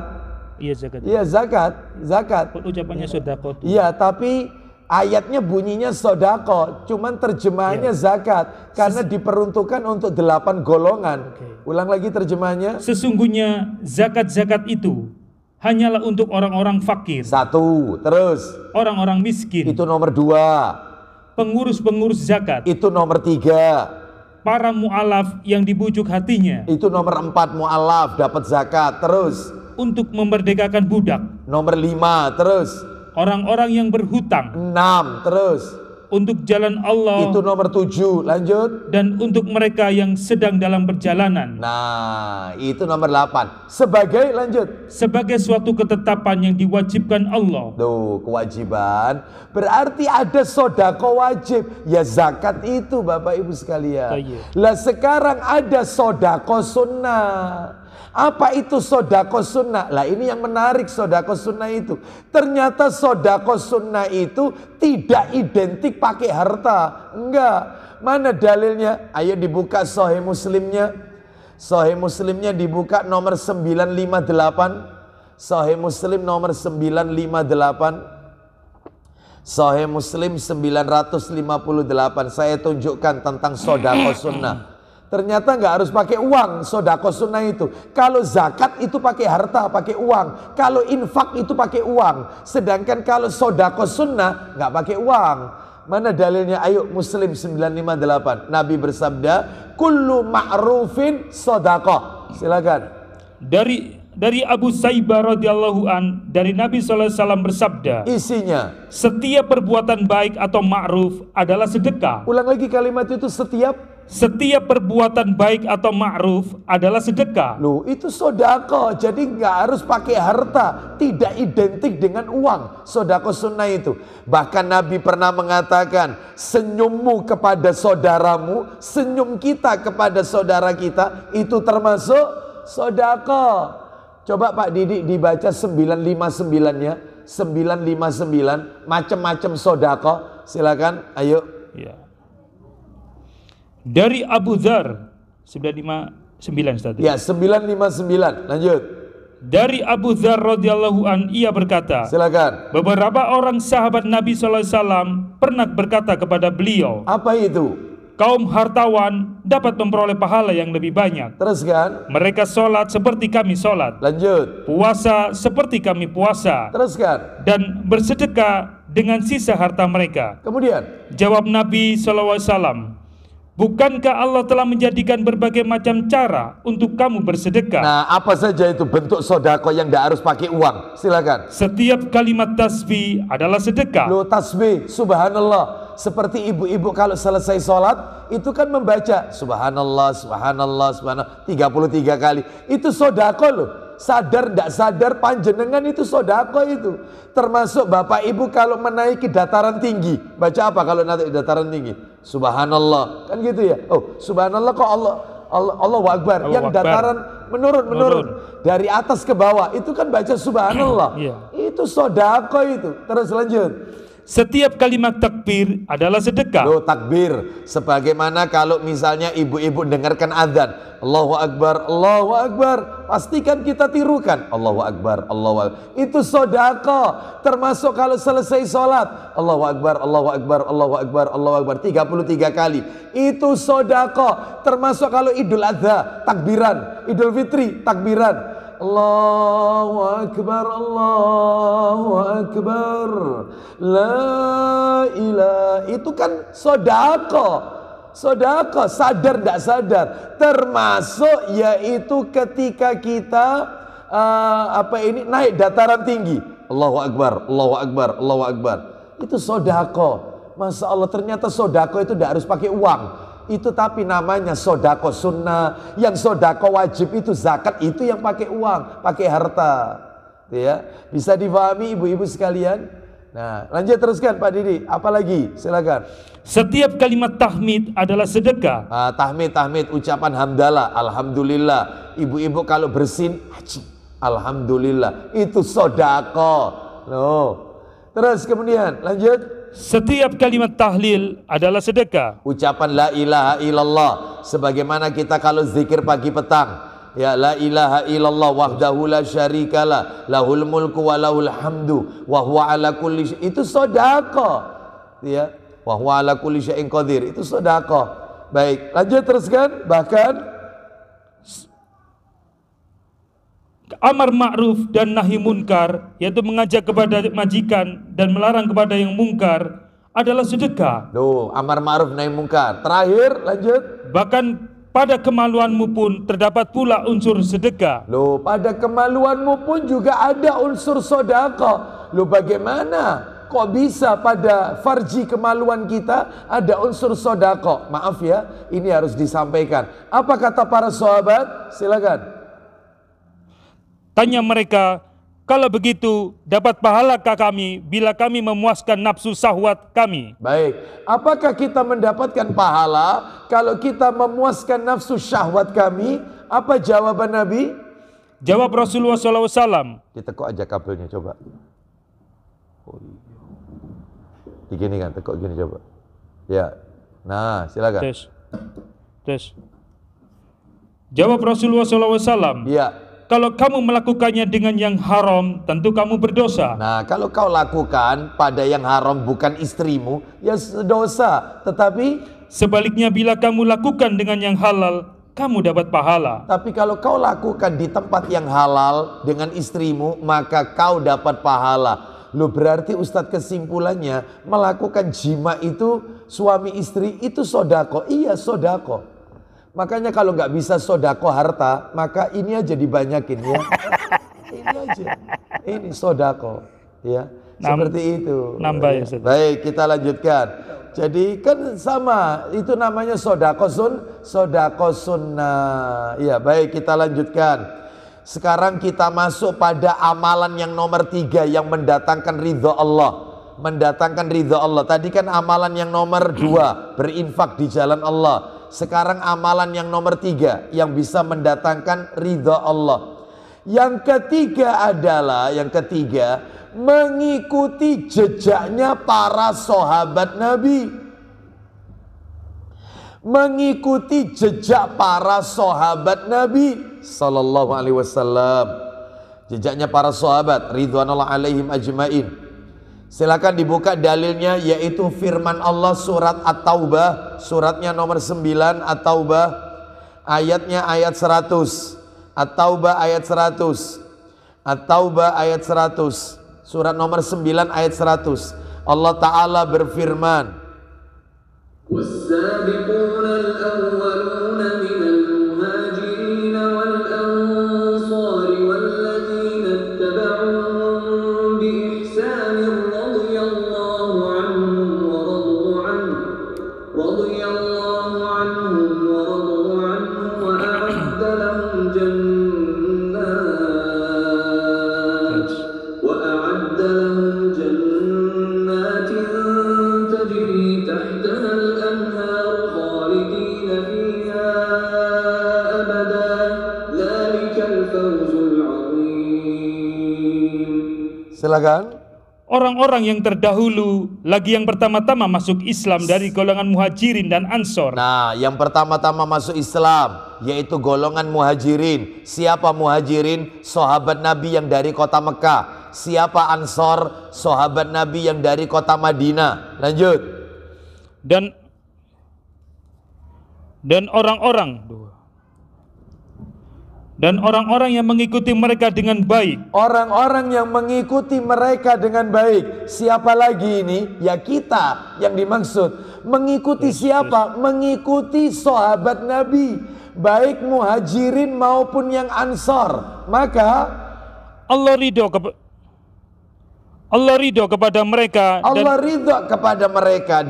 Iya zakat. Iya zakat. Ucapannya sodako. Iya, tapi ayatnya bunyinya sodako, cuman terjemahannya zakat karena diperuntukkan untuk 8 golongan. Ulang lagi terjemahannya. Sesungguhnya zakat-zakat itu hanyalah untuk orang-orang fakir. 1, terus orang-orang miskin. Itu nomor 2. Pengurus-pengurus zakat. Itu nomor 3. para mu'alaf yang dibujuk hatinya. Itu nomor 4, mu'alaf dapat zakat. Terus Untuk memerdekakan budak. nomor 5, terus Orang-orang yang berhutang. 6, terus Untuk jalan Allah. itu nomor 7. Lanjut. Dan untuk mereka yang sedang dalam perjalanan. Nah, itu nomor 8. Sebagai, lanjut. Sebagai suatu ketetapan yang diwajibkan Allah. Tuh, kewajiban. Berarti ada sodako wajib. Ya zakat itu Bapak Ibu sekalian. Iya. Lah sekarang ada sodako sunnah. Apa itu sodako sunnah? Lah ini yang menarik sodako sunnah itu. Ternyata sodako sunnah itu tidak identik pakai harta. Enggak. Mana dalilnya? Ayo dibuka Sahih Muslimnya. Sahih Muslimnya dibuka nomor 958. Sahih Muslim nomor 958. Sahih Muslim 958. Saya tunjukkan tentang sodako sunnah. Ternyata nggak harus pakai uang sodako sunnah itu. Kalau zakat itu pakai harta, pakai uang. Kalau infak itu pakai uang. Sedangkan kalau sodako sunnah nggak pakai uang. Mana dalilnya? Ayo Muslim 958. Nabi bersabda, kullu ma'rufin sodako. Silakan. Dari Abu Saibah radhiyallahu an, dari Nabi SAW bersabda, Isinya. setiap perbuatan baik atau ma'ruf adalah sedekah. Ulang lagi kalimat itu, Setiap perbuatan baik atau ma'ruf adalah sedekah. Loh, itu sodako. Jadi nggak harus pakai harta. Tidak identik dengan uang. Sodako sunnah itu. Bahkan Nabi pernah mengatakan, senyummu kepada saudaramu, senyum kita kepada saudara kita, itu termasuk sodako. Coba Pak Didik dibaca 959-nya. 959. Macam-macam sodako. Silakan, ayo. Ya. Dari Abu Dzar 959 Ustaz. Ya, 959. Lanjut. Dari Abu Dzar radhiyallahu an, ia berkata, Silakan. beberapa orang sahabat Nabi SAW pernah berkata kepada beliau, Apa itu? kaum hartawan dapat memperoleh pahala yang lebih banyak. Teruskan. Mereka sholat seperti kami sholat, Lanjut. puasa seperti kami puasa, Teruskan. dan bersedekah dengan sisa harta mereka. Kemudian. Jawab Nabi SAW, bukankah Allah telah menjadikan berbagai macam cara untuk kamu bersedekah? Nah, apa saja itu bentuk sodako yang tidak harus pakai uang? Silakan. Setiap kalimat tasbih adalah sedekah. Lo tasbih, subhanallah. Seperti ibu-ibu kalau selesai sholat, itu kan membaca subhanallah, subhanallah, subhanallah 33 kali. Itu sodako loh. Sadar tidak sadar panjenengan itu sodako itu. Termasuk bapak ibu kalau menaiki dataran tinggi. Baca apa kalau naik dataran tinggi? Subhanallah. Kan gitu ya. Oh, subhanallah kok Allahu Akbar. Allahu Yang Akbar. dataran menurun. Dari atas ke bawah. Itu kan baca subhanallah. Iya. Itu sodako itu. Terus lanjut. Setiap kalimat takbir adalah sedekah. Loh, takbir. Sebagaimana kalau misalnya ibu-ibu dengarkan azan, Allahu Akbar, Allahu Akbar, pastikan kita tirukan Allahu Akbar, Allahu Akbar. Itu sodako. Termasuk kalau selesai sholat, Allahu Akbar, Allahu Akbar, Allahu Akbar, Allahu Akbar 33 kali. Itu sodako. Termasuk kalau Idul Adha, takbiran. Idul Fitri, takbiran. Allahu Akbar, Allahu Akbar, la ilaha. Itu kan sodako. Sodako, sadar tidak sadar. Termasuk yaitu ketika kita naik dataran tinggi. Allahu Akbar, Allahu Akbar, Allahu Akbar. Itu sodako. Masya Allah, ternyata sodako itu tidak harus pakai uang. Itu tapi namanya sodako sunnah. Yang sodako wajib itu zakat, itu yang pakai uang, pakai harta. Ya, bisa difahami ibu-ibu sekalian. Nah, lanjut teruskan Pak Didi. Apalagi? Silakan. Setiap kalimat tahmid adalah sedekah. Tahmid, ucapan hamdalah, alhamdulillah. Ibu-ibu kalau bersin, alhamdulillah. Itu sodako. Loh. Terus kemudian lanjut. Setiap kalimat tahlil adalah sedekah. Ucapan la ilaha illallah. Sebagaimana kita kalau zikir pagi petang. Ya, la ilaha illallah wahdahu la syarikalah, lahul mulku wa lahul hamdu wa huwa ala kulli syai'in. Itu sedekah. Ya, wa huwa ala kulli syai'in qadir. Itu sedekah. Baik, lanjut teruskan. Bahkan amar ma'ruf dan nahi munkar, yaitu mengajak kepada majikan dan melarang kepada yang mungkar, adalah sedekah. Loh, amar ma'ruf nahi mungkar. Terakhir, lanjut. Bahkan pada kemaluanmu pun terdapat pula unsur sedekah. Loh, pada kemaluanmu pun juga ada unsur sedekah. Loh, bagaimana? Kok bisa pada farji kemaluan kita ada unsur sedekah? Maaf ya, ini harus disampaikan. Apa kata para sahabat? Silakan. Tanya mereka, kalau begitu dapat pahalakah kami bila kami memuaskan nafsu syahwat kami? Baik, apakah kita mendapatkan pahala kalau kita memuaskan nafsu syahwat kami? Apa jawaban Nabi? Jawab Rasulullah SAW. Ditekuk aja kabelnya coba. Oh, iya. Digini kan, tekuk gini coba. Ya, nah silakan. Tes. Jawab Rasulullah SAW. Iya. Kalau kamu melakukannya dengan yang haram, tentu kamu berdosa. Nah, kalau kau lakukan pada yang haram bukan istrimu, ya dosa. Tetapi sebaliknya bila kamu lakukan dengan yang halal, kamu dapat pahala. Tapi kalau kau lakukan di tempat yang halal dengan istrimu, maka kau dapat pahala. Loh, berarti Ustadz kesimpulannya melakukan jima itu suami istri itu sodako. Iya, sodako. Makanya kalau nggak bisa sodako harta, maka ini aja dibanyakin ya. Ini aja. Ini sodako. Ya, seperti itu. Nambah ya, Ustadz. Baik, kita lanjutkan. Jadi kan sama, itu namanya sodako sunnah. Ya, baik, kita lanjutkan. Sekarang kita masuk pada amalan yang nomor 3 yang mendatangkan ridho Allah. Mendatangkan ridho Allah. Tadi kan amalan yang nomor 2, berinfak di jalan Allah. Sekarang amalan yang nomor 3 yang bisa mendatangkan ridho Allah. Yang ketiga adalah, mengikuti jejaknya para sahabat Nabi. Mengikuti jejak para sahabat Nabi sallallahu alaihi wasallam. Jejaknya para sahabat ridwanullah alaihim ajmain. Silakan dibuka dalilnya, yaitu firman Allah surat At-Taubah, suratnya nomor 9 At-Taubah, ayatnya ayat 100. At-Taubah ayat 100. At-Taubah ayat 100. Surat nomor 9 ayat 100. Allah Ta'ala berfirman, والسابقون الأولون من المهاجرين والأنصار والذين اتبعوهم بإحسان رضي الله عنهم ورضوا عنه وأعد لهم جنات تجري تحتها الأنهار خالدين فيها أبدا ذلك الفوز العظيم. silakan. Orang-orang yang terdahulu lagi yang pertama-tama masuk Islam dari golongan muhajirin dan ansor. Nah, yang pertama-tama masuk Islam yaitu golongan muhajirin. Siapa muhajirin? Sahabat Nabi yang dari kota Mekah. Siapa ansor? Sahabat Nabi yang dari kota Madinah. Lanjut. Dan orang-orang yang mengikuti mereka dengan baik. Orang-orang yang mengikuti mereka dengan baik. Siapa lagi ini? Ya kita yang dimaksud. Mengikuti siapa? Mengikuti sahabat Nabi, baik muhajirin maupun yang ansor. Maka Allah ridho kepada mereka. Allah ridho kepada mereka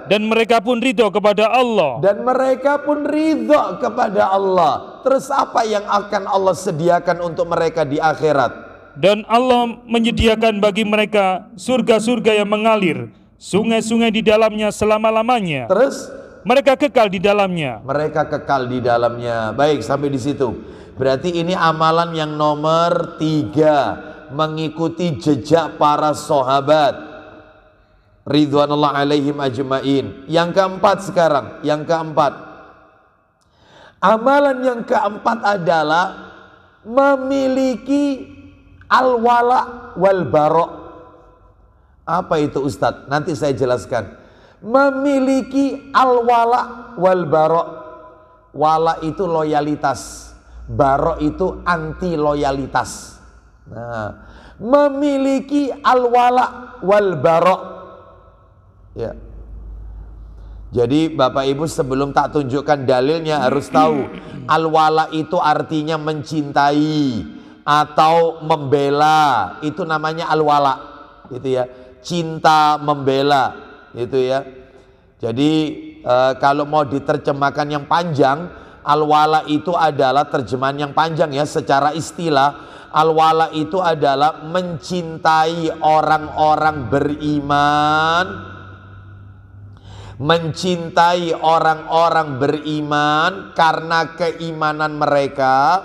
dan mereka pun ridho kepada Allah. Dan mereka pun ridho kepada Allah. Terus apa yang akan Allah sediakan untuk mereka di akhirat? Dan Allah menyediakan bagi mereka surga-surga yang mengalir, sungai-sungai di dalamnya selama-lamanya. Terus mereka kekal di dalamnya. Mereka kekal di dalamnya. Baik, sampai di situ. Berarti ini amalan yang nomor 3. Mengikuti jejak para sahabat ridwanullah alaihim ajmain. Yang keempat sekarang, amalan yang keempat adalah memiliki al-wala wal bara'. Apa itu Ustadz? Nanti saya jelaskan. Memiliki al-wala wal bara'. Wala itu loyalitas, bara' itu anti loyalitas. Nah, memiliki al-wala wal bara'. Ya. Jadi Bapak Ibu sebelum tak tunjukkan dalilnya harus tahu al-wala itu artinya mencintai atau membela. Itu namanya al-wala. Gitu ya. Cinta membela. Gitu ya. Jadi kalau mau diterjemahkan yang panjang, al-wala itu adalah terjemahan yang panjang ya secara istilah. Al-wala itu adalah mencintai orang-orang beriman. Mencintai orang-orang beriman karena keimanan mereka,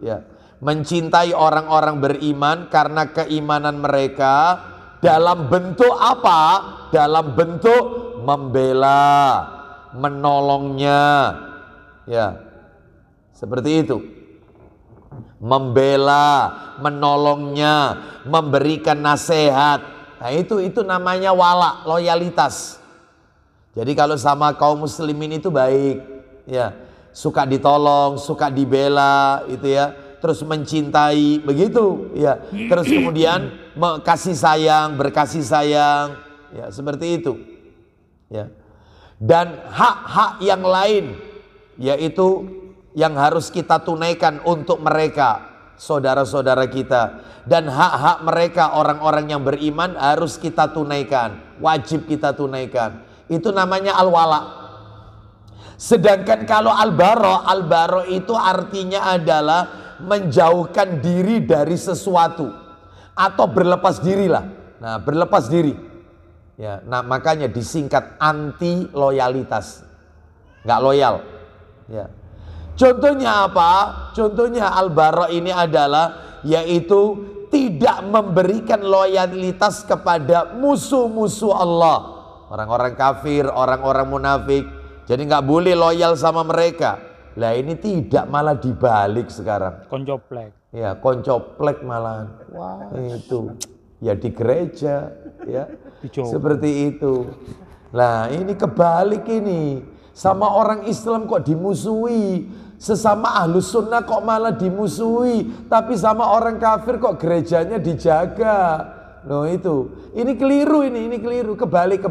ya. Mencintai orang-orang beriman karena keimanan mereka dalam bentuk apa? Dalam bentuk membela, menolongnya, ya. Seperti itu. Membela, menolongnya, memberikan nasihat. Nah, itu namanya wala, loyalitas. Jadi kalau sama kaum muslimin itu baik, ya, suka ditolong, suka dibela, itu ya, terus mencintai, begitu, ya, terus kemudian kasih sayang, berkasih sayang, ya, seperti itu, ya. Dan hak-hak yang lain, yaitu yang harus kita tunaikan untuk mereka, saudara-saudara kita, dan hak-hak mereka orang-orang yang beriman harus kita tunaikan, wajib kita tunaikan. Itu namanya al-wala. Sedangkan kalau al-bara itu artinya adalah menjauhkan diri dari sesuatu atau berlepas diri lah. Nah, berlepas diri. Ya, nah makanya disingkat anti loyalitas. Nggak loyal. Ya. Contohnya apa? Contohnya al-bara ini adalah yaitu tidak memberikan loyalitas kepada musuh-musuh Allah. Orang-orang kafir, orang-orang munafik. Jadi nggak boleh loyal sama mereka. Lah ini tidak, malah dibalik sekarang. Koncoplek. Ya, koncoplek malahan. Wah, itu. Ya di gereja, ya. Seperti itu. Nah, ini kebalik ini. Sama orang Islam kok dimusuhi. Sesama ahlus sunnah kok malah dimusuhi. Tapi sama orang kafir kok gerejanya dijaga. Loh itu, ini keliru, ini keliru, kebalik.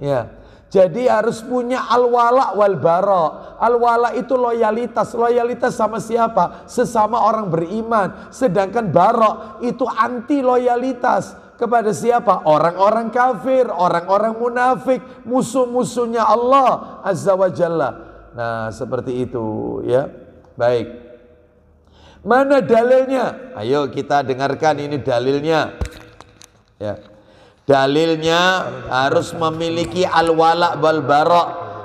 Ya, jadi harus punya al-wala wal bara. Al-wala itu loyalitas sama siapa? Sesama orang beriman. Sedangkan bara itu anti loyalitas kepada siapa? Orang-orang kafir, orang-orang munafik, musuh-musuhnya Allah Azza wa Jalla. Nah, seperti itu, ya. Baik. Mana dalilnya? Ayo kita dengarkan ini dalilnya. Ya. Dalilnya harus memiliki al-wala wal bara.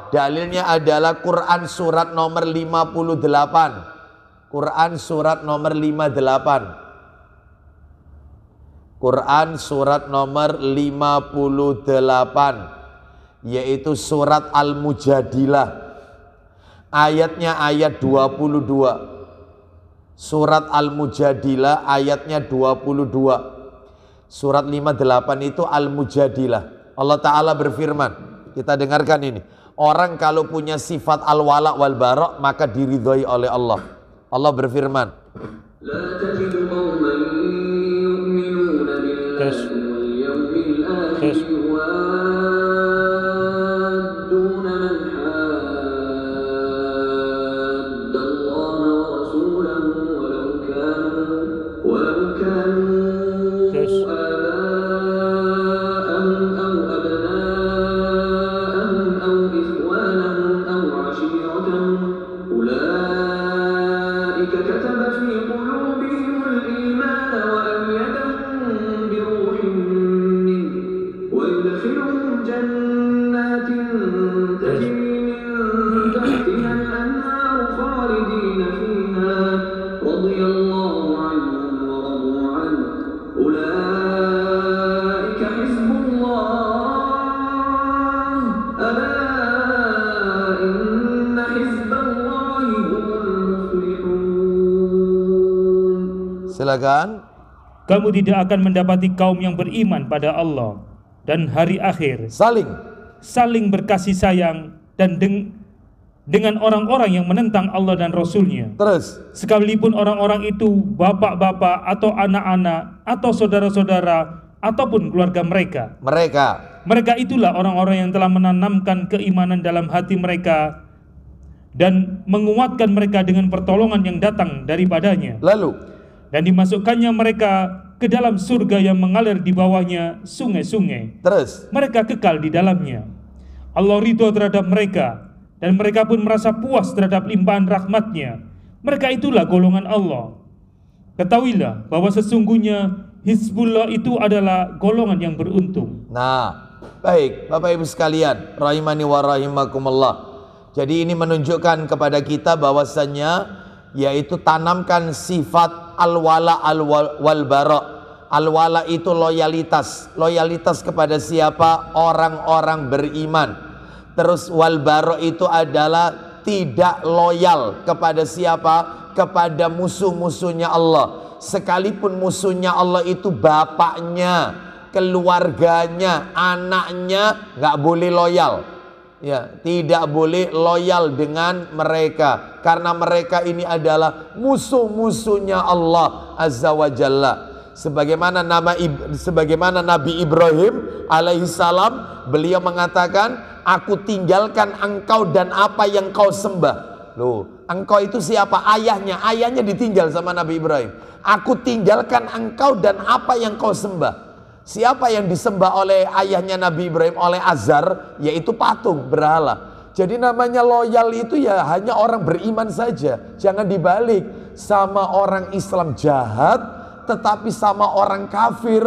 Dalilnya adalah Quran surat nomor 58. Quran surat nomor 58. Quran surat nomor 58, yaitu surat Al-Mujadilah. Ayatnya ayat 22. Surat Al-Mujadilah ayatnya 22. Surat 58 itu Al-Mujadilah. Allah Ta'ala berfirman, kita dengarkan ini. Orang kalau punya sifat al-wala wal bara maka diridhoi oleh Allah. Allah berfirman, لا تجد قوما يؤمنون بالله واليوم الآخر يوادون من حاد الله ورسوله ولو كانوا آباءهم أو أبناءهم أو إخوانهم أو عشيرتهم أولئك كتب في قلوبهم الإيمان وأيدهم بروح منه ويدخلهم جنات تجري من تحتها الأنهار خالدين فيها رضي الله عنهم ورضوا عنه أولئك حزب الله ألا إن حزب الله هم المفلحون. silakan. Kamu tidak akan mendapati kaum yang beriman pada Allah dan hari akhir saling berkasih sayang dan dengan orang-orang yang menentang Allah dan Rasulnya. Terus, Sekalipun orang-orang itu bapak-bapak atau anak-anak atau saudara-saudara ataupun keluarga mereka. Mereka itulah orang-orang yang telah menanamkan keimanan dalam hati mereka dan menguatkan mereka dengan pertolongan yang datang daripadanya. Lalu, dan dimasukkannya mereka ke dalam surga yang mengalir di bawahnya sungai-sungai. terus Mereka kekal di dalamnya. Allah ridho terhadap mereka, dan mereka pun merasa puas terhadap limpahan rahmat-Nya. Mereka itulah golongan Allah. Ketahuilah bahwa sesungguhnya Hizbullah itu adalah golongan yang beruntung. Nah, baik Bapak Ibu sekalian, rahimani wa rahimakumullah. Jadi ini menunjukkan kepada kita bahwasannya yaitu tanamkan sifat al-wala wal-bara. Al-wala itu loyalitas. Loyalitas kepada siapa? Orang-orang beriman. Terus wal-bara itu adalah tidak loyal kepada siapa? Kepada musuh-musuhnya Allah. Sekalipun musuhnya Allah itu bapaknya, keluarganya, anaknya, nggak boleh loyal. Ya, tidak boleh loyal dengan mereka karena mereka ini adalah musuh-musuhnya Allah Azza wa Jalla. Sebagaimana Nabi Ibrahim alaihissalam, beliau mengatakan, aku tinggalkan engkau dan apa yang kau sembah. Loh, engkau itu siapa? Ayahnya. Ayahnya ditinggal sama Nabi Ibrahim. Aku tinggalkan engkau dan apa yang kau sembah. Siapa yang disembah oleh ayahnya Nabi Ibrahim? Oleh Azar, yaitu patung berhala. Jadi namanya loyal itu ya hanya orang beriman saja. Jangan dibalik, sama orang Islam jahat tetapi sama orang kafir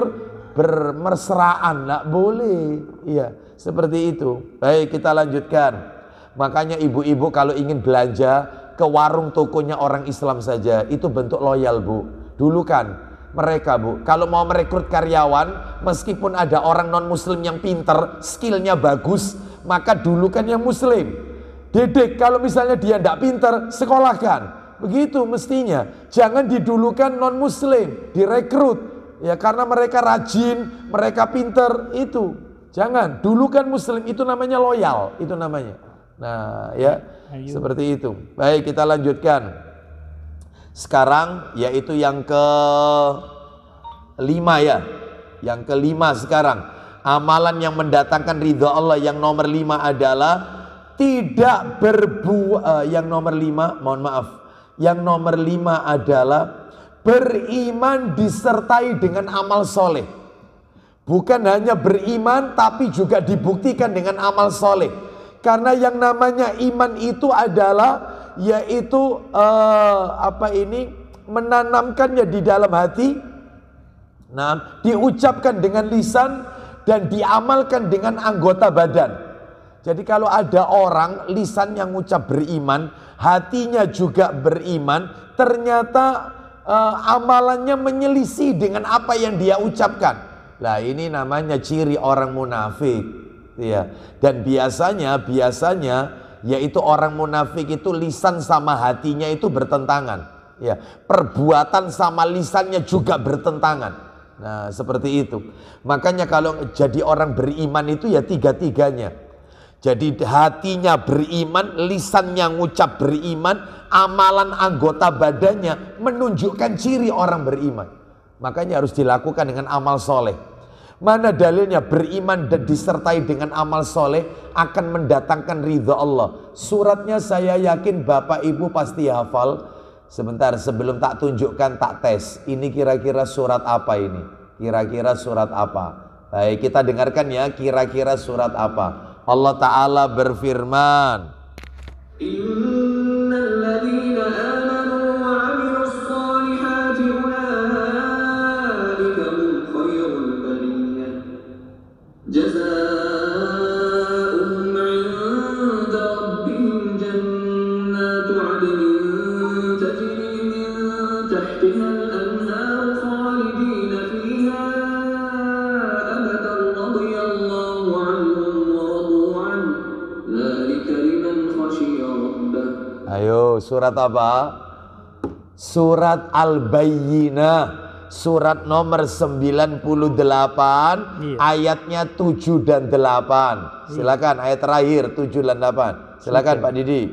bermesraan, nggak boleh. Iya, seperti itu. Baik, kita lanjutkan. Makanya ibu-ibu kalau ingin belanja ke warung tokonya orang Islam saja, itu bentuk loyal, Bu. Dulu kan mereka, Bu, kalau mau merekrut karyawan, meskipun ada orang non-muslim yang pinter, skillnya bagus, maka dulu kan yang muslim. Didik, kalau misalnya dia tidak pinter, sekolahkan. Begitu mestinya. Jangan didulukan non-muslim, direkrut. Ya, karena mereka rajin, mereka pinter, itu. Jangan, dulukan muslim, itu namanya loyal, itu namanya. Nah, ya, seperti itu. Baik, kita lanjutkan. Sekarang yaitu yang kelima ya. Yang kelima sekarang. Amalan yang mendatangkan ridha Allah yang nomor 5 adalah tidak berbuat. Yang nomor 5, mohon maaf. Yang nomor 5 adalah beriman disertai dengan amal soleh. Bukan hanya beriman tapi juga dibuktikan dengan amal soleh. Karena yang namanya iman itu adalah yaitu menanamkannya di dalam hati, nah, diucapkan dengan lisan dan diamalkan dengan anggota badan. Jadi kalau ada orang lisan yang ucap beriman, hatinya juga beriman, ternyata amalannya menyelisih dengan apa yang dia ucapkan. Lah ini namanya ciri orang munafik, ya. Dan biasanya yaitu orang munafik itu lisan sama hatinya itu bertentangan, ya. Perbuatan sama lisannya juga bertentangan. Nah, seperti itu. Makanya kalau jadi orang beriman itu ya tiga-tiganya. Jadi hatinya beriman, lisannya ngucap beriman, amalan anggota badannya menunjukkan ciri orang beriman. Makanya harus dilakukan dengan amal soleh. Mana dalilnya beriman dan disertai dengan amal soleh akan mendatangkan ridha Allah? Suratnya saya yakin Bapak Ibu pasti hafal. Sebentar, sebelum tak tunjukkan, tak tes. Ini kira-kira surat apa ini? Kira-kira surat apa? Baik, kita dengarkan ya, kira-kira surat apa? Allah Ta'ala berfirman, ayo surat apa? Surat Al-Bayyinah. Surat nomor 98, ayatnya 7 dan 8. Silakan ayat terakhir 7 dan 8. Silakan Pak Didi.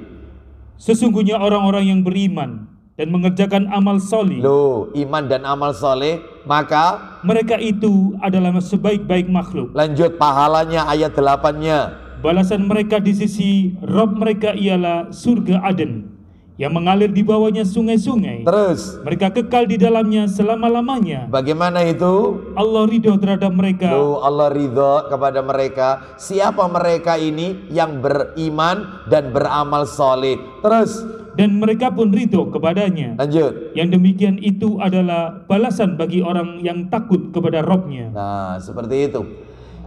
Sesungguhnya orang-orang yang beriman dan mengerjakan amal soleh. Loh, iman dan amal soleh, maka mereka itu adalah sebaik-baik makhluk. Lanjut pahalanya ayat 8-nya. Balasan mereka di sisi Rabb mereka ialah surga Aden yang mengalir di bawahnya sungai-sungai. Terus mereka kekal di dalamnya selama-lamanya. Bagaimana itu? Allah ridho terhadap mereka. Loh, Allah ridho kepada mereka. Siapa mereka ini? Yang beriman dan beramal soleh. Terus dan mereka pun ridho kepadanya. Lanjut. Yang demikian itu adalah balasan bagi orang yang takut kepada Rabb-nya. Nah, seperti itu.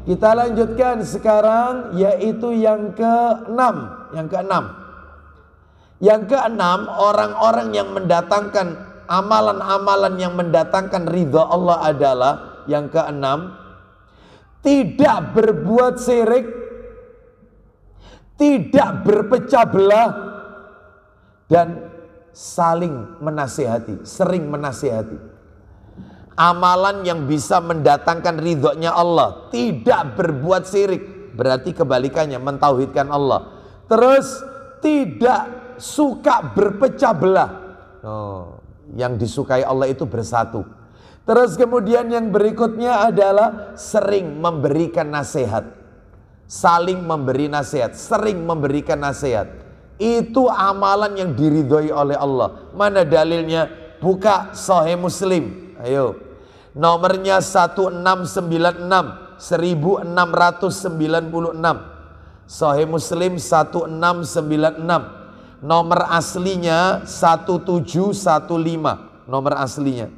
Kita lanjutkan sekarang, yaitu yang ke-6. Yang ke-6, orang-orang yang mendatangkan amalan-amalan yang mendatangkan ridha Allah adalah yang ke-6, tidak berbuat syirik, tidak berpecah belah, dan saling menasihati, sering menasihati. Amalan yang bisa mendatangkan ridhonya Allah, tidak berbuat syirik, berarti kebalikannya, mentauhidkan Allah. Terus tidak suka berpecah belah. Yang disukai Allah itu bersatu. Terus kemudian yang berikutnya adalah sering memberikan nasihat, saling memberi nasihat, sering memberikan nasihat. Itu amalan yang diridhoi oleh Allah. Mana dalilnya? Buka Sahih Muslim. Ayo. Nomornya 1696, 1696. Sahih Muslim 1696. Nomor aslinya 1715. Nomor aslinya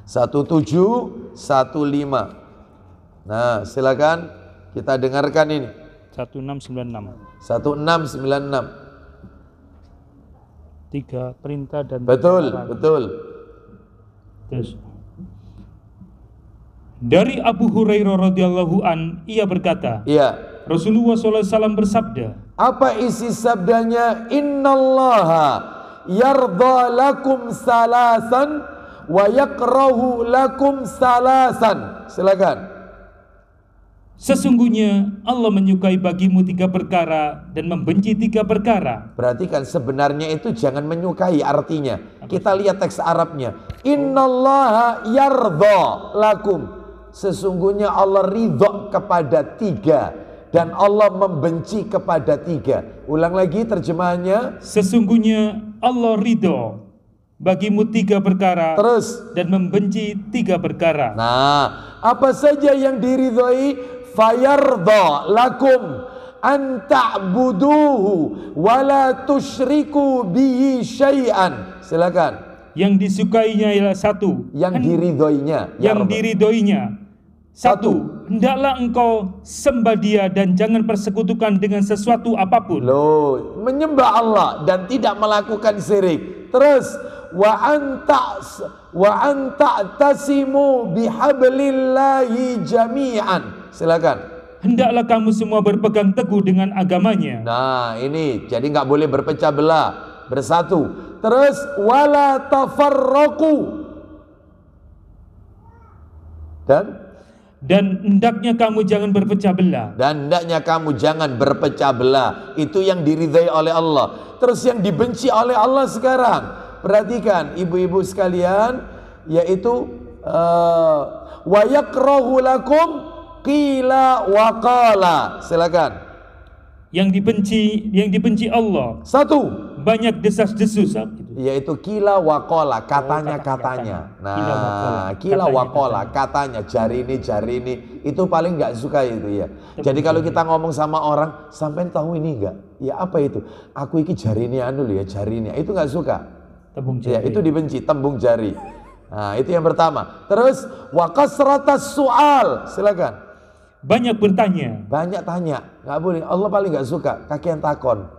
1715. Nah, silakan kita dengarkan ini. 1696. 1696. 3 perintah dan betul, larangan. Betul. Terus. Dari Abu Hurairah radhiyallahu an, ia berkata, iya, Rasulullah SAW bersabda. Apa isi sabdanya? Innallaha yarda lakum salasan wa yakrahu lakum salasan. Silakan. Sesungguhnya Allah menyukai bagimu 3 perkara dan membenci 3 perkara. Berarti kan sebenarnya itu jangan menyukai artinya. Kita lihat teks Arabnya. Innallaha yarda lakum. Sesungguhnya Allah ridho kepada 3 dan Allah membenci kepada 3. Ulang lagi terjemahannya. Sesungguhnya Allah ridho bagimu 3 perkara. Terus dan membenci 3 perkara. Nah, apa saja yang diridhoi? Fayarda lakum an ta'buduhu wa la tusyriku bihi syai'an. Silakan. Yang disukainya ialah 1. Yang diridhoinya. Yang diridhoinya 1. Hendaklah engkau sembah Dia dan jangan persekutukan dengan sesuatu apapun. Loh, menyembah Allah dan tidak melakukan syirik. Terus wa anta tasimu bihablillahi jami'an. Silakan. Hendaklah kamu semua berpegang teguh dengan agamanya. Nah, ini jadi nggak boleh berpecah belah, bersatu. Terus wala tafarraqu. Dan hendaknya kamu jangan berpecah belah. Dan hendaknya kamu jangan berpecah belah. Itu yang diridhai oleh Allah. Terus yang dibenci oleh Allah sekarang, perhatikan ibu-ibu sekalian, yaitu wa yakrahu lakum qila wa qala. Silakan. Yang dibenci Allah. 1. Banyak desas-desus. Yaitu qila wa qala, katanya. Nah, qila wa qala, katanya, jari ini. Itu paling nggak suka itu ya. Jadi kalau kita ngomong sama orang, sampean tahu ini enggak? Ya apa itu? Aku iki jari ini anu ya, jari ini. Itu nggak suka. Tembung jari. Ya, itu dibenci, tembung jari. Nah, itu yang pertama. Terus wa kasratas su'al. Silakan. Banyak bertanya. Banyak tanya, nggak boleh. Allah paling nggak suka kakian takon.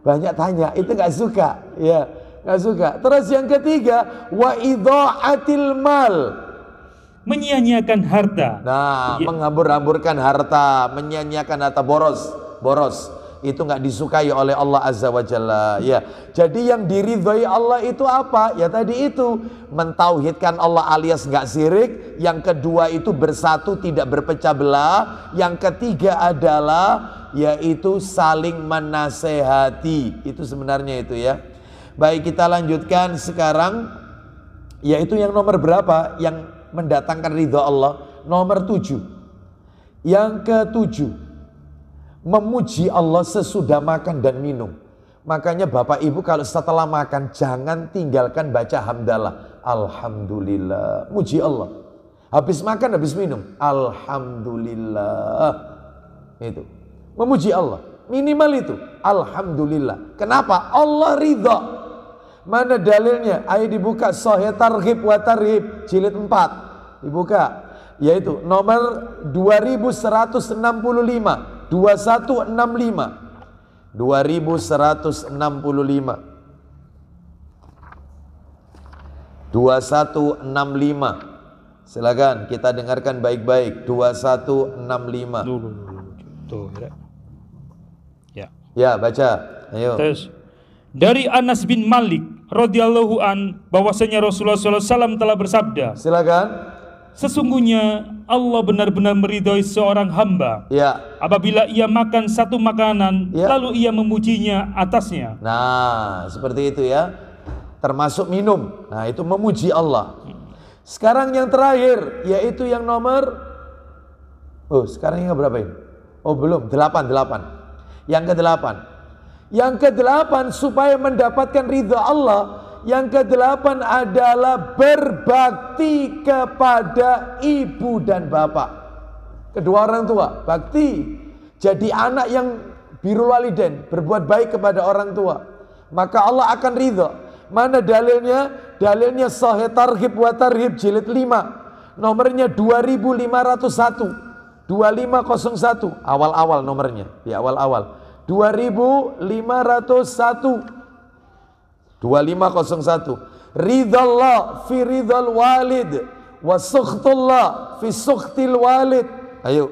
Banyak tanya, itu nggak suka. Ya, nggak suka. Terus yang ketiga, wa idha'atil mal. Menyia-nyiakan harta. Nah, menghambur-hamburkan harta, menyia-nyiakan harta, boros. Itu nggak disukai oleh Allah Azza wa Jalla. Ya, jadi yang diridhai Allah itu apa? Ya tadi itu, mentauhidkan Allah alias nggak syirik. Yang kedua itu bersatu, tidak berpecah belah. Yang ketiga adalah yaitu saling menasehati. Itu sebenarnya itu ya. Baik, kita lanjutkan sekarang, yaitu yang nomor berapa yang mendatangkan ridha Allah? Nomor 7. Yang ke-7, memuji Allah sesudah makan dan minum. Makanya Bapak Ibu kalau setelah makan jangan tinggalkan baca hamdalah. Alhamdulillah, muji Allah. Habis makan, habis minum, alhamdulillah. Itu memuji Allah, minimal itu alhamdulillah. Kenapa? Allah ridha. Mana dalilnya? Ayo dibuka Sahih Targhib wa Tarhib jilid 4. Dibuka, yaitu nomor 2165, 2165, 2165, 2165. Silakan kita dengarkan baik-baik. 2165. Tuh, ya. Ya, baca. Ayo. Terus dari Anas bin Malik radhiyallahu an bahwasanya Rasulullah SAW telah bersabda. Silakan. Sesungguhnya Allah benar-benar meridhai seorang hamba. Ya. Apabila ia makan satu makanan, lalu ia memujinya atasnya. Nah, seperti itu ya. Termasuk minum. Nah, itu memuji Allah. Sekarang yang terakhir, yaitu yang nomor, sekarang yang berapa ini? Belum, 8. Yang ke-8. Yang ke-8 supaya mendapatkan ridha Allah, yang ke-8 adalah berbakti kepada ibu dan bapak. Kedua orang tua, bakti. Jadi anak yang birrul walidain, berbuat baik kepada orang tua, maka Allah akan ridha. Mana dalilnya? Dalilnya Sahih Targhib wa Tarhib jilid 5. Nomornya 2501. 2501. Awal-awal nomornya. Di awal-awal. 2501. 2501. Ridallah fi ridal walid wa sukhtullah fi sukhtil walid. Ayo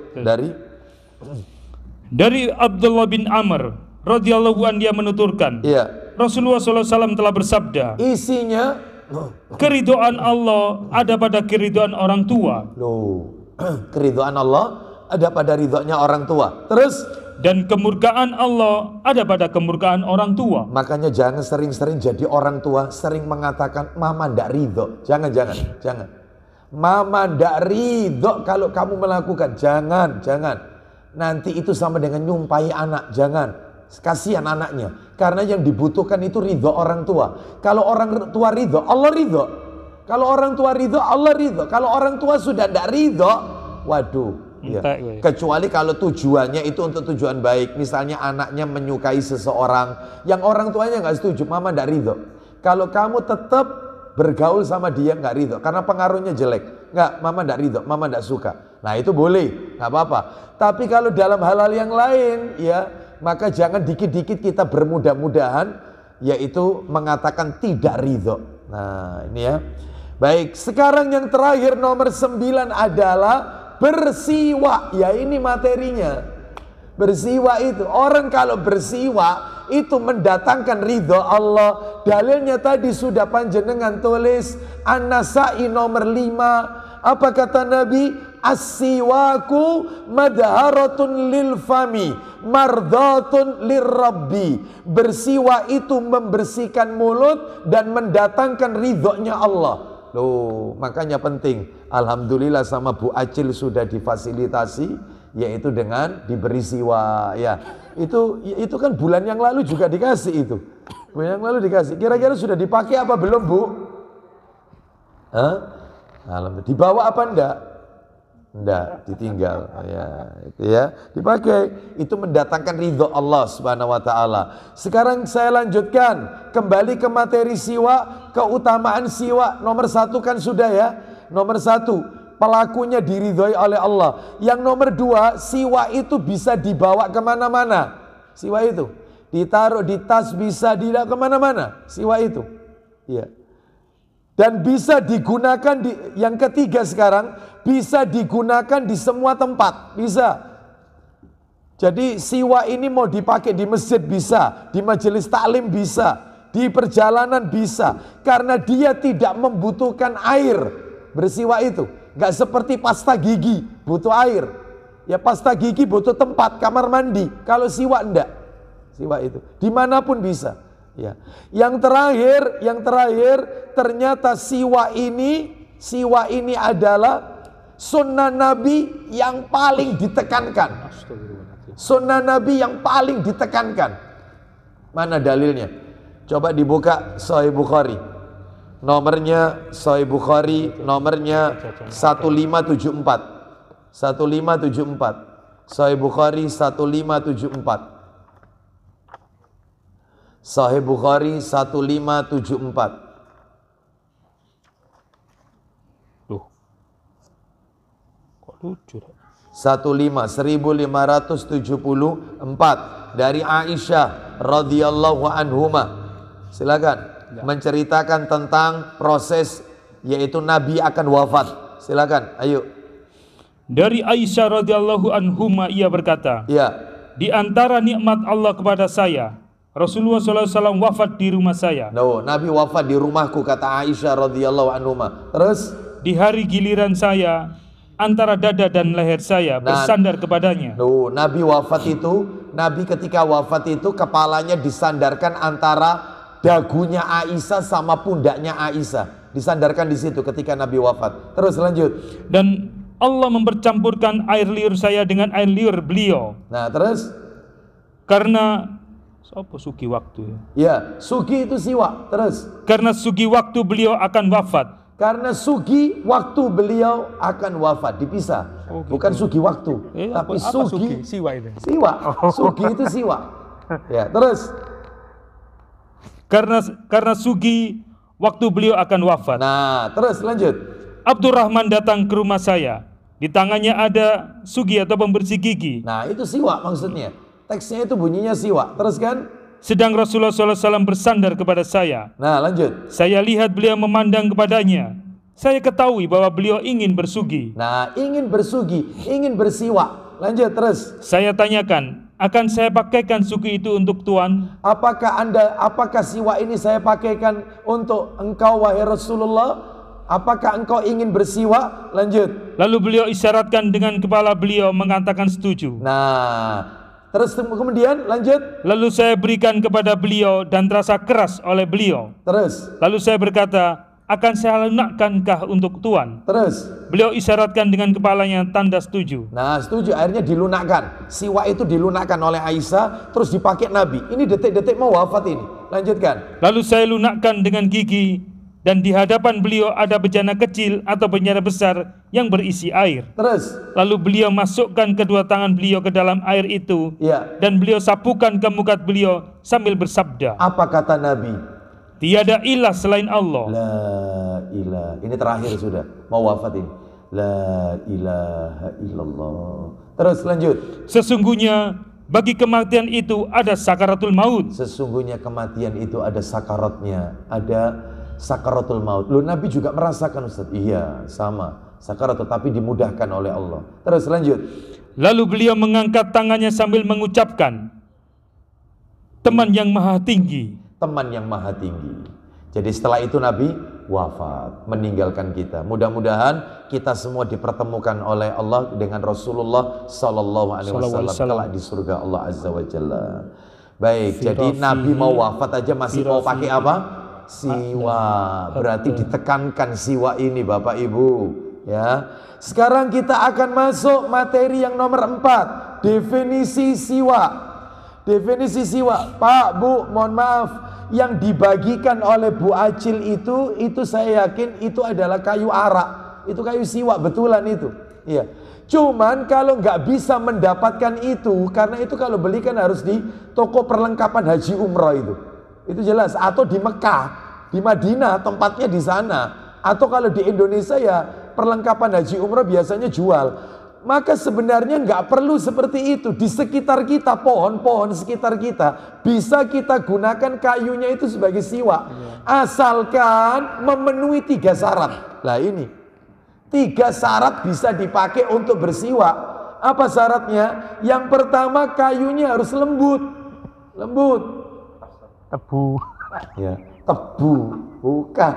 dari Abdullah bin Amr radhiyallahu an, dia menuturkan. Iya. Rasulullah SAW telah bersabda, isinya keridhaan Allah ada pada keridhaan orang tua. Keridhaan Allah ada pada ridhonya orang tua. Terus, dan kemurkaan Allah ada pada kemurkaan orang tua. Makanya jangan sering-sering jadi orang tua sering mengatakan mama ndak ridho. Jangan. Mama ndak ridho kalau kamu melakukan. Jangan. Nanti itu sama dengan nyumpahi anak. Jangan. Kasihan anaknya, karena yang dibutuhkan itu ridho orang tua. Kalau orang tua ridho, Allah ridho. Kalau orang tua ridho, Allah ridho. Kalau orang tua sudah tidak ridho, waduh ya. Kecuali kalau tujuannya itu untuk tujuan baik. Misalnya anaknya menyukai seseorang yang orang tuanya nggak setuju, mama tidak ridho. Kalau kamu tetap bergaul sama dia nggak ridho, karena pengaruhnya jelek. Nggak, mama tidak ridho, mama tidak suka. Nah itu boleh, nggak apa-apa. Tapi kalau dalam hal-hal yang lain, ya, maka jangan dikit-dikit kita bermudah-mudahan, yaitu mengatakan tidak ridho. Nah ini ya. Baik, sekarang yang terakhir nomor 9 adalah bersiwak. Ya ini materinya. Bersiwak itu, orang kalau bersiwak itu mendatangkan ridho Allah. Dalilnya tadi sudah panjenengan tulis, An-Nasa'i nomor 5. Apa kata Nabi? As-siwaku madharatun lil fami mardatun lirrabbi. Bersiwak itu membersihkan mulut dan mendatangkan ridhonya Allah. Loh, makanya penting. Alhamdulillah sama Bu Acil sudah difasilitasi, yaitu dengan diberi siwak. Ya, itu kan bulan yang lalu juga dikasih itu. Bulan yang lalu dikasih. Kira-kira sudah dipakai apa belum, Bu? Alhamdulillah. Dibawa apa enggak? Enggak, ditinggal. Ya, itu ya, dipakai. Itu mendatangkan ridho Allah Subhanahu wa taala. Sekarang saya lanjutkan kembali ke materi siwak, keutamaan siwak. Nomor 1 kan sudah ya. Nomor 1, pelakunya diridhoi oleh Allah. Yang nomor 2, siwak itu bisa dibawa kemana-mana. Siwak itu ditaruh di tas, bisa tidak kemana-mana. Siwak itu, iya. Dan bisa digunakan yang ketiga sekarang, bisa digunakan di semua tempat, bisa. Jadi siwak ini mau dipakai di masjid bisa, di majelis taklim bisa, di perjalanan bisa, karena dia tidak membutuhkan air. Bersiwak itu nggak seperti pasta gigi butuh air. Ya pasta gigi butuh tempat, kamar mandi. Kalau siwak enggak. Siwak itu dimanapun bisa. Ya. Yang terakhir ternyata siwak ini adalah sunnah Nabi yang paling ditekankan. Sunnah Nabi yang paling ditekankan. Mana dalilnya? Coba dibuka Sahih Bukhari. Nomornya Sahih Bukhari, nomornya 1574. 1574. Sahih Bukhari 1574. Sahih Bukhari 1574. Loh. Kok lucu? 1574 dari Aisyah radhiyallahu anhuma. Silakan menceritakan tentang proses yaitu Nabi akan wafat. Silakan, ayo. Dari Aisyah radhiyallahu anhuma ia berkata, ya, di antara nikmat Allah kepada saya, Rasulullah SAW wafat di rumah saya. Nabi wafat di rumahku, kata Aisyah radhiyallahu anhuma. Terus di hari giliran saya, antara dada dan leher saya bersandar kepadanya. Nabi ketika wafat itu kepalanya disandarkan antara dagunya Aisyah sama pundaknya Aisyah. Disandarkan di situ ketika Nabi wafat. Terus lanjut. Dan Allah mempercampurkan air liur saya dengan air liur beliau. Nah, terus? Karena apa sugi waktu? Ya, sugi itu siwak. Terus? Karena sugi waktu beliau akan wafat. Karena sugi waktu beliau akan wafat, dipisah. Gitu. Bukan sugi waktu, tapi sugi siwak itu. Siwak. Sugi itu siwak. Ya, terus? Karena sugi waktu beliau akan wafat. Nah, terus lanjut. Abdurrahman datang ke rumah saya. Di tangannya ada sugi atau pembersih gigi. Nah, itu siwak maksudnya. Teksnya itu bunyinya siwak. Terus kan? Sedang Rasulullah SAW bersandar kepada saya. Nah, lanjut. Saya lihat beliau memandang kepadanya. Saya ketahui bahwa beliau ingin bersugi. Nah, ingin bersugi, ingin bersiwak. Lanjut terus. Saya tanyakan, akan saya pakaikan sugi itu untuk Tuan? Apakah siwak ini saya pakaikan untuk engkau wahai Rasulullah? Apakah engkau ingin bersiwak? Lanjut. Lalu beliau isyaratkan dengan kepala beliau mengatakan setuju. Nah, terus kemudian lanjut. Lalu saya berikan kepada beliau dan terasa keras oleh beliau. Terus. Lalu saya berkata, akan saya lunakkankah untuk Tuan? Terus. Beliau isyaratkan dengan kepalanya tanda setuju. Nah, setuju. Akhirnya dilunakkan. Siwak itu dilunakkan oleh Aisyah, terus dipakai Nabi. Ini detik-detik mau wafat ini. Lanjutkan. Lalu saya lunakkan dengan gigi. Dan di hadapan beliau ada bejana kecil atau bejana besar yang berisi air. Terus. Lalu beliau masukkan kedua tangan beliau ke dalam air itu. Ya. Dan beliau sapukan ke muka beliau sambil bersabda. Apa kata Nabi? Tiada ilah selain Allah. La ilah. Ini terakhir sudah. Mau wafat ini. La ilaha illallah. Terus lanjut. Sesungguhnya bagi kematian itu ada sakaratul maut. Sesungguhnya kematian itu ada sakaratnya. Ada sakaratul maut. Loh, Nabi juga merasakan, Ustaz. Iya, sama. Sakaratul, tapi dimudahkan oleh Allah. Terus lanjut. Lalu beliau mengangkat tangannya sambil mengucapkan, teman yang maha tinggi. Teman yang maha tinggi. Jadi setelah itu Nabi wafat, meninggalkan kita. Mudah-mudahan kita semua dipertemukan oleh Allah dengan Rasulullah sallallahu alaihi wasallam kelak di surga Allah azza wa jalla. Baik, jadi Nabi mau wafat aja masih mau pakai apa? Siwa. Berarti ditekankan siwa ini Bapak Ibu, ya. Sekarang kita akan masuk materi yang nomor 4, definisi siwa. Definisi siwa. Pak, Bu, mohon maaf, yang dibagikan oleh Bu Acil itu saya yakin itu adalah kayu arak. Itu kayu siwa betulan itu. Iya. Cuman kalau nggak bisa mendapatkan itu, karena itu kalau beli kan harus di toko perlengkapan haji umroh itu. Itu jelas. Atau di Mekah, di Madinah, tempatnya di sana. Atau kalau di Indonesia ya perlengkapan haji umroh biasanya jual. Maka sebenarnya nggak perlu seperti itu. Di sekitar kita, pohon-pohon sekitar kita, bisa kita gunakan kayunya itu sebagai siwa. Asalkan memenuhi 3 syarat. Lah ini 3 syarat bisa dipakai untuk bersiwa. Apa syaratnya? Yang pertama, kayunya harus lembut. Lembut. Tebu. Ya, tebu. Bukan.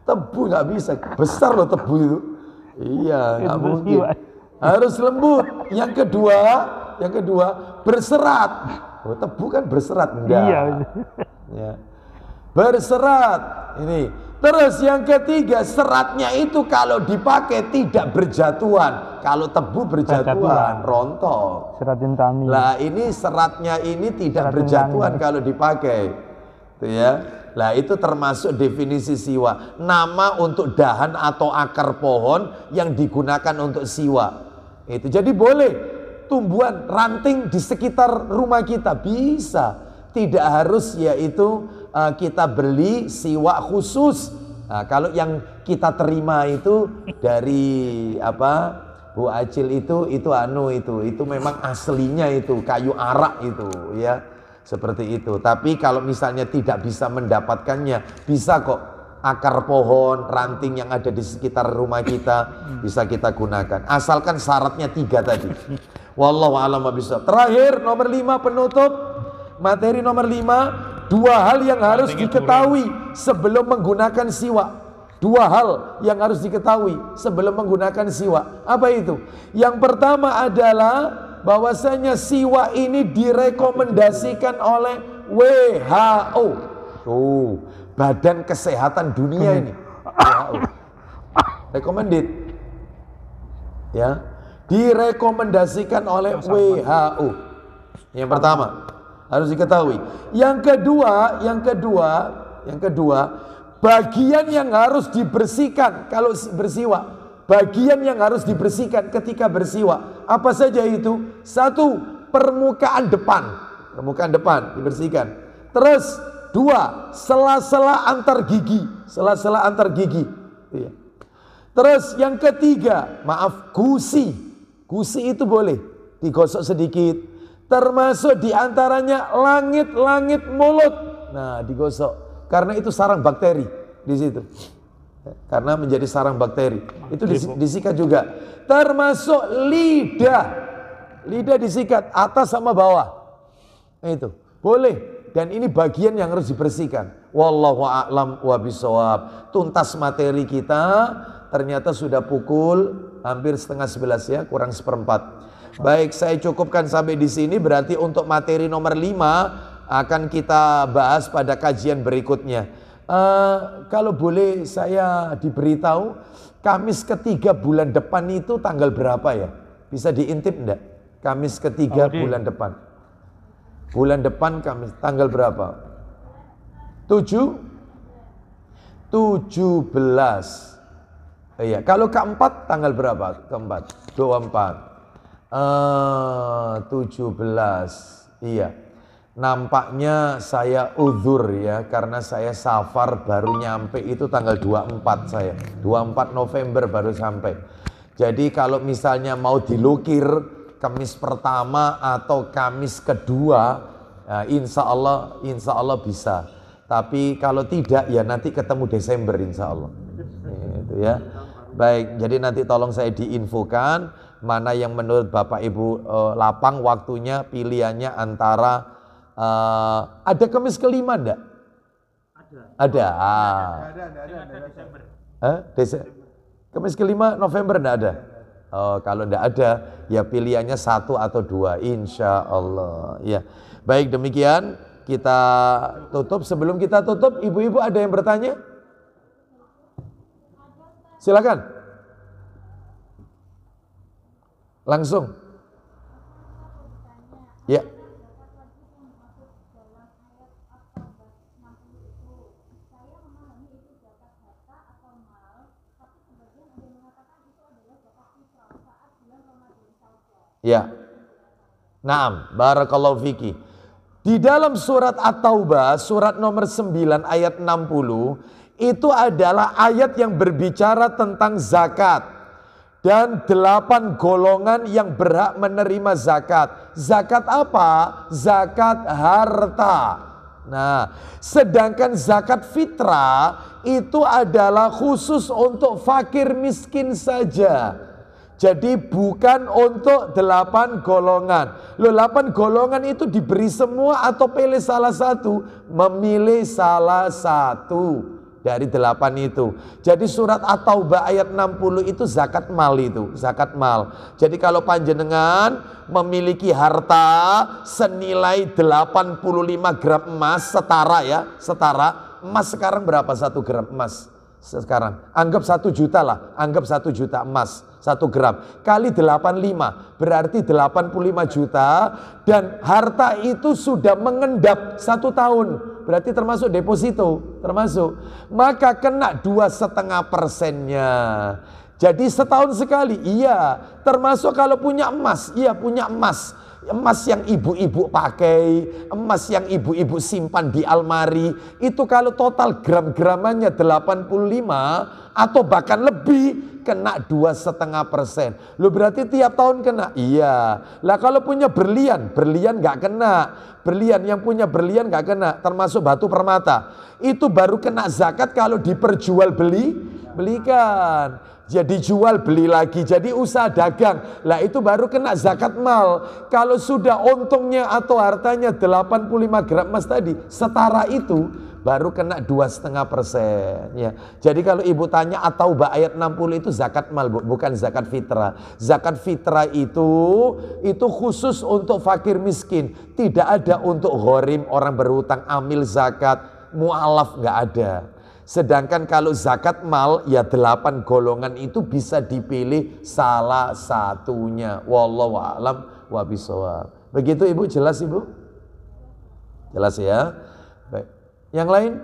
Tebu nggak bisa. Besar loh tebu itu. Iya, nggak mungkin. Harus lembut. Yang kedua berserat. Oh, tebu kan berserat, enggak? Iya. Ya. Berserat ini. Terus yang ketiga, seratnya itu kalau dipakai tidak berjatuhan. Kalau tebu berjatuhan, rontok. Serat intami. Lah ini seratnya ini tidak Serat berjatuhan intami. kalau dipakai. Itu ya. Lah itu termasuk definisi siwa. Nama untuk dahan atau akar pohon yang digunakan untuk siwa. Itu jadi boleh tumbuhan ranting di sekitar rumah kita bisa. Tidak harus yaitu kita beli siwa khusus. Nah, kalau yang kita terima itu dari apa Bu Acil itu memang aslinya itu kayu arak itu ya, seperti itu. Tapi kalau misalnya tidak bisa mendapatkannya, bisa kok akar pohon, ranting yang ada di sekitar rumah kita bisa kita gunakan. Asalkan syaratnya 3 tadi. Wallahu a'lam bishawab. Terakhir nomor 5 penutup. Materi nomor 5, 2 hal yang harus diketahui sebelum menggunakan siwak. 2 hal yang harus diketahui sebelum menggunakan siwak. Apa itu? Yang pertama adalah bahwasanya siwak ini direkomendasikan oleh WHO. Tuh, Badan Kesehatan Dunia ini. WHO. Recommended. Ya. Direkomendasikan oleh WHO. Yang pertama harus diketahui. Yang kedua, bagian yang harus dibersihkan kalau bersiwak. Bagian yang harus dibersihkan ketika bersiwak. Apa saja itu? 1, permukaan depan. Permukaan depan dibersihkan. Terus 2, sela-sela antar gigi. Sela-sela antar gigi. Iya. Terus yang ketiga, gusi. Gusi itu boleh digosok sedikit. Termasuk diantaranya langit-langit mulut. Nah, digosok. Karena itu sarang bakteri di situ. Karena menjadi sarang bakteri. Itu disikat juga. Termasuk lidah. Lidah disikat atas sama bawah. Nah, itu boleh. Dan ini bagian yang harus dibersihkan. Wallahu a'lam wa bishawab. Tuntas materi kita. Ternyata sudah pukul hampir 10:30 ya, kurang 1/4. Baik, saya cukupkan sampai di sini. Berarti untuk materi nomor 5 akan kita bahas pada kajian berikutnya. Kalau boleh saya diberitahu, Kamis ketiga bulan depan itu tanggal berapa ya? Bisa diintip enggak? Kamis ketiga bulan depan. Bulan depan Kamis tanggal berapa? 17. Iya, kalau keempat tanggal berapa? Keempat, 24. 17. Iya. Nampaknya saya uzur ya, karena saya safar baru nyampe itu tanggal 24 saya. 24 November baru sampai. Jadi kalau misalnya mau dilukir Kamis pertama atau Kamis kedua, ya insya Allah bisa. Tapi kalau tidak ya nanti ketemu Desember insya Allah. Itu ya. Baik, jadi nanti tolong saya diinfokan mana yang menurut Bapak Ibu lapang waktunya, pilihannya antara ada Kamis kelima enggak? Ada. Desember. Kamis kelima November enggak ada? Oh, kalau enggak ada ya pilihannya 1 atau 2 insya Allah ya. Baik, demikian kita tutup. Sebelum kita tutup, ibu-ibu ada yang bertanya? Silakan. Langsung. Ya. Ya. Naam, barakallahu fiki. Di dalam surat At-Taubah, surat nomor 9 ayat 60, itu adalah ayat yang berbicara tentang zakat. Dan 8 golongan yang berhak menerima zakat. Zakat apa? Zakat harta. Nah, sedangkan zakat fitrah itu adalah khusus untuk fakir miskin saja. Jadi bukan untuk 8 golongan. Loh, 8 golongan itu diberi semua atau pilih salah satu? Memilih salah satu. dari 8 itu. Jadi surat At-Taubah ayat 60 itu zakat mal itu, zakat mal. Jadi kalau panjenengan memiliki harta senilai 85 gram emas, setara ya, setara. Emas sekarang berapa 1 gram emas? Sekarang anggap 1 juta lah, anggap 1 juta emas 1 gram kali 85 berarti 85 juta, dan harta itu sudah mengendap 1 tahun, berarti termasuk deposito, termasuk, maka kena 2,5%-nya. Jadi setahun sekali, iya, termasuk kalau punya emas, iya punya emas. Emas yang ibu-ibu pakai, emas yang ibu-ibu simpan di almari, itu kalau total gram-gramannya 85 atau bahkan lebih, kena 2,5%. Loh berarti tiap tahun kena? Iya. Lah kalau punya berlian, berlian nggak kena. Berlian, yang punya berlian nggak kena, termasuk batu permata. Itu baru kena zakat kalau belikan. Jadi jual beli lagi, jadi usaha dagang. Lah itu baru kena zakat mal. Kalau sudah untungnya atau hartanya 85 gram emas tadi, setara itu baru kena 2,5%. Ya. Jadi kalau ibu tanya At-Taubah ayat 60 itu zakat mal, Bu, bukan zakat fitrah. Zakat fitrah itu khusus untuk fakir miskin. Tidak ada untuk gharim, orang berhutang, amil zakat, mu'alaf, nggak ada. Sedangkan kalau zakat mal, ya 8 golongan itu bisa dipilih salah satunya. Wallahu a'lam wa bishawab. Begitu Ibu, jelas Ibu? Jelas ya? Baik. Yang lain?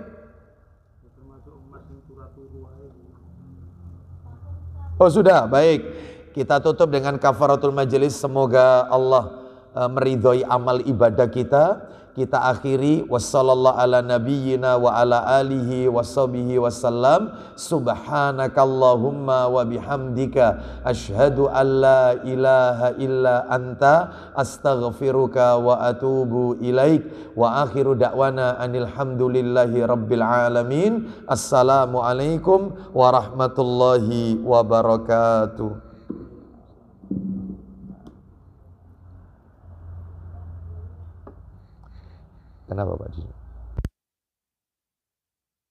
Oh sudah, baik. Kita tutup dengan kafaratul majelis. Semoga Allah meridhoi amal ibadah kita. Kita akhiri, wassallallahu ala nabiyyina wa ala alihi washabihi wasallam. Subhanakallahumma wa bihamdika asyhadu an la ilaha illa anta astaghfiruka wa atubu ilaik. Wa akhiru da'wana anil hamdulillahi rabbil alamin. Assalamualaikum warahmatullahi wabarakatuh. Kenapa Pak?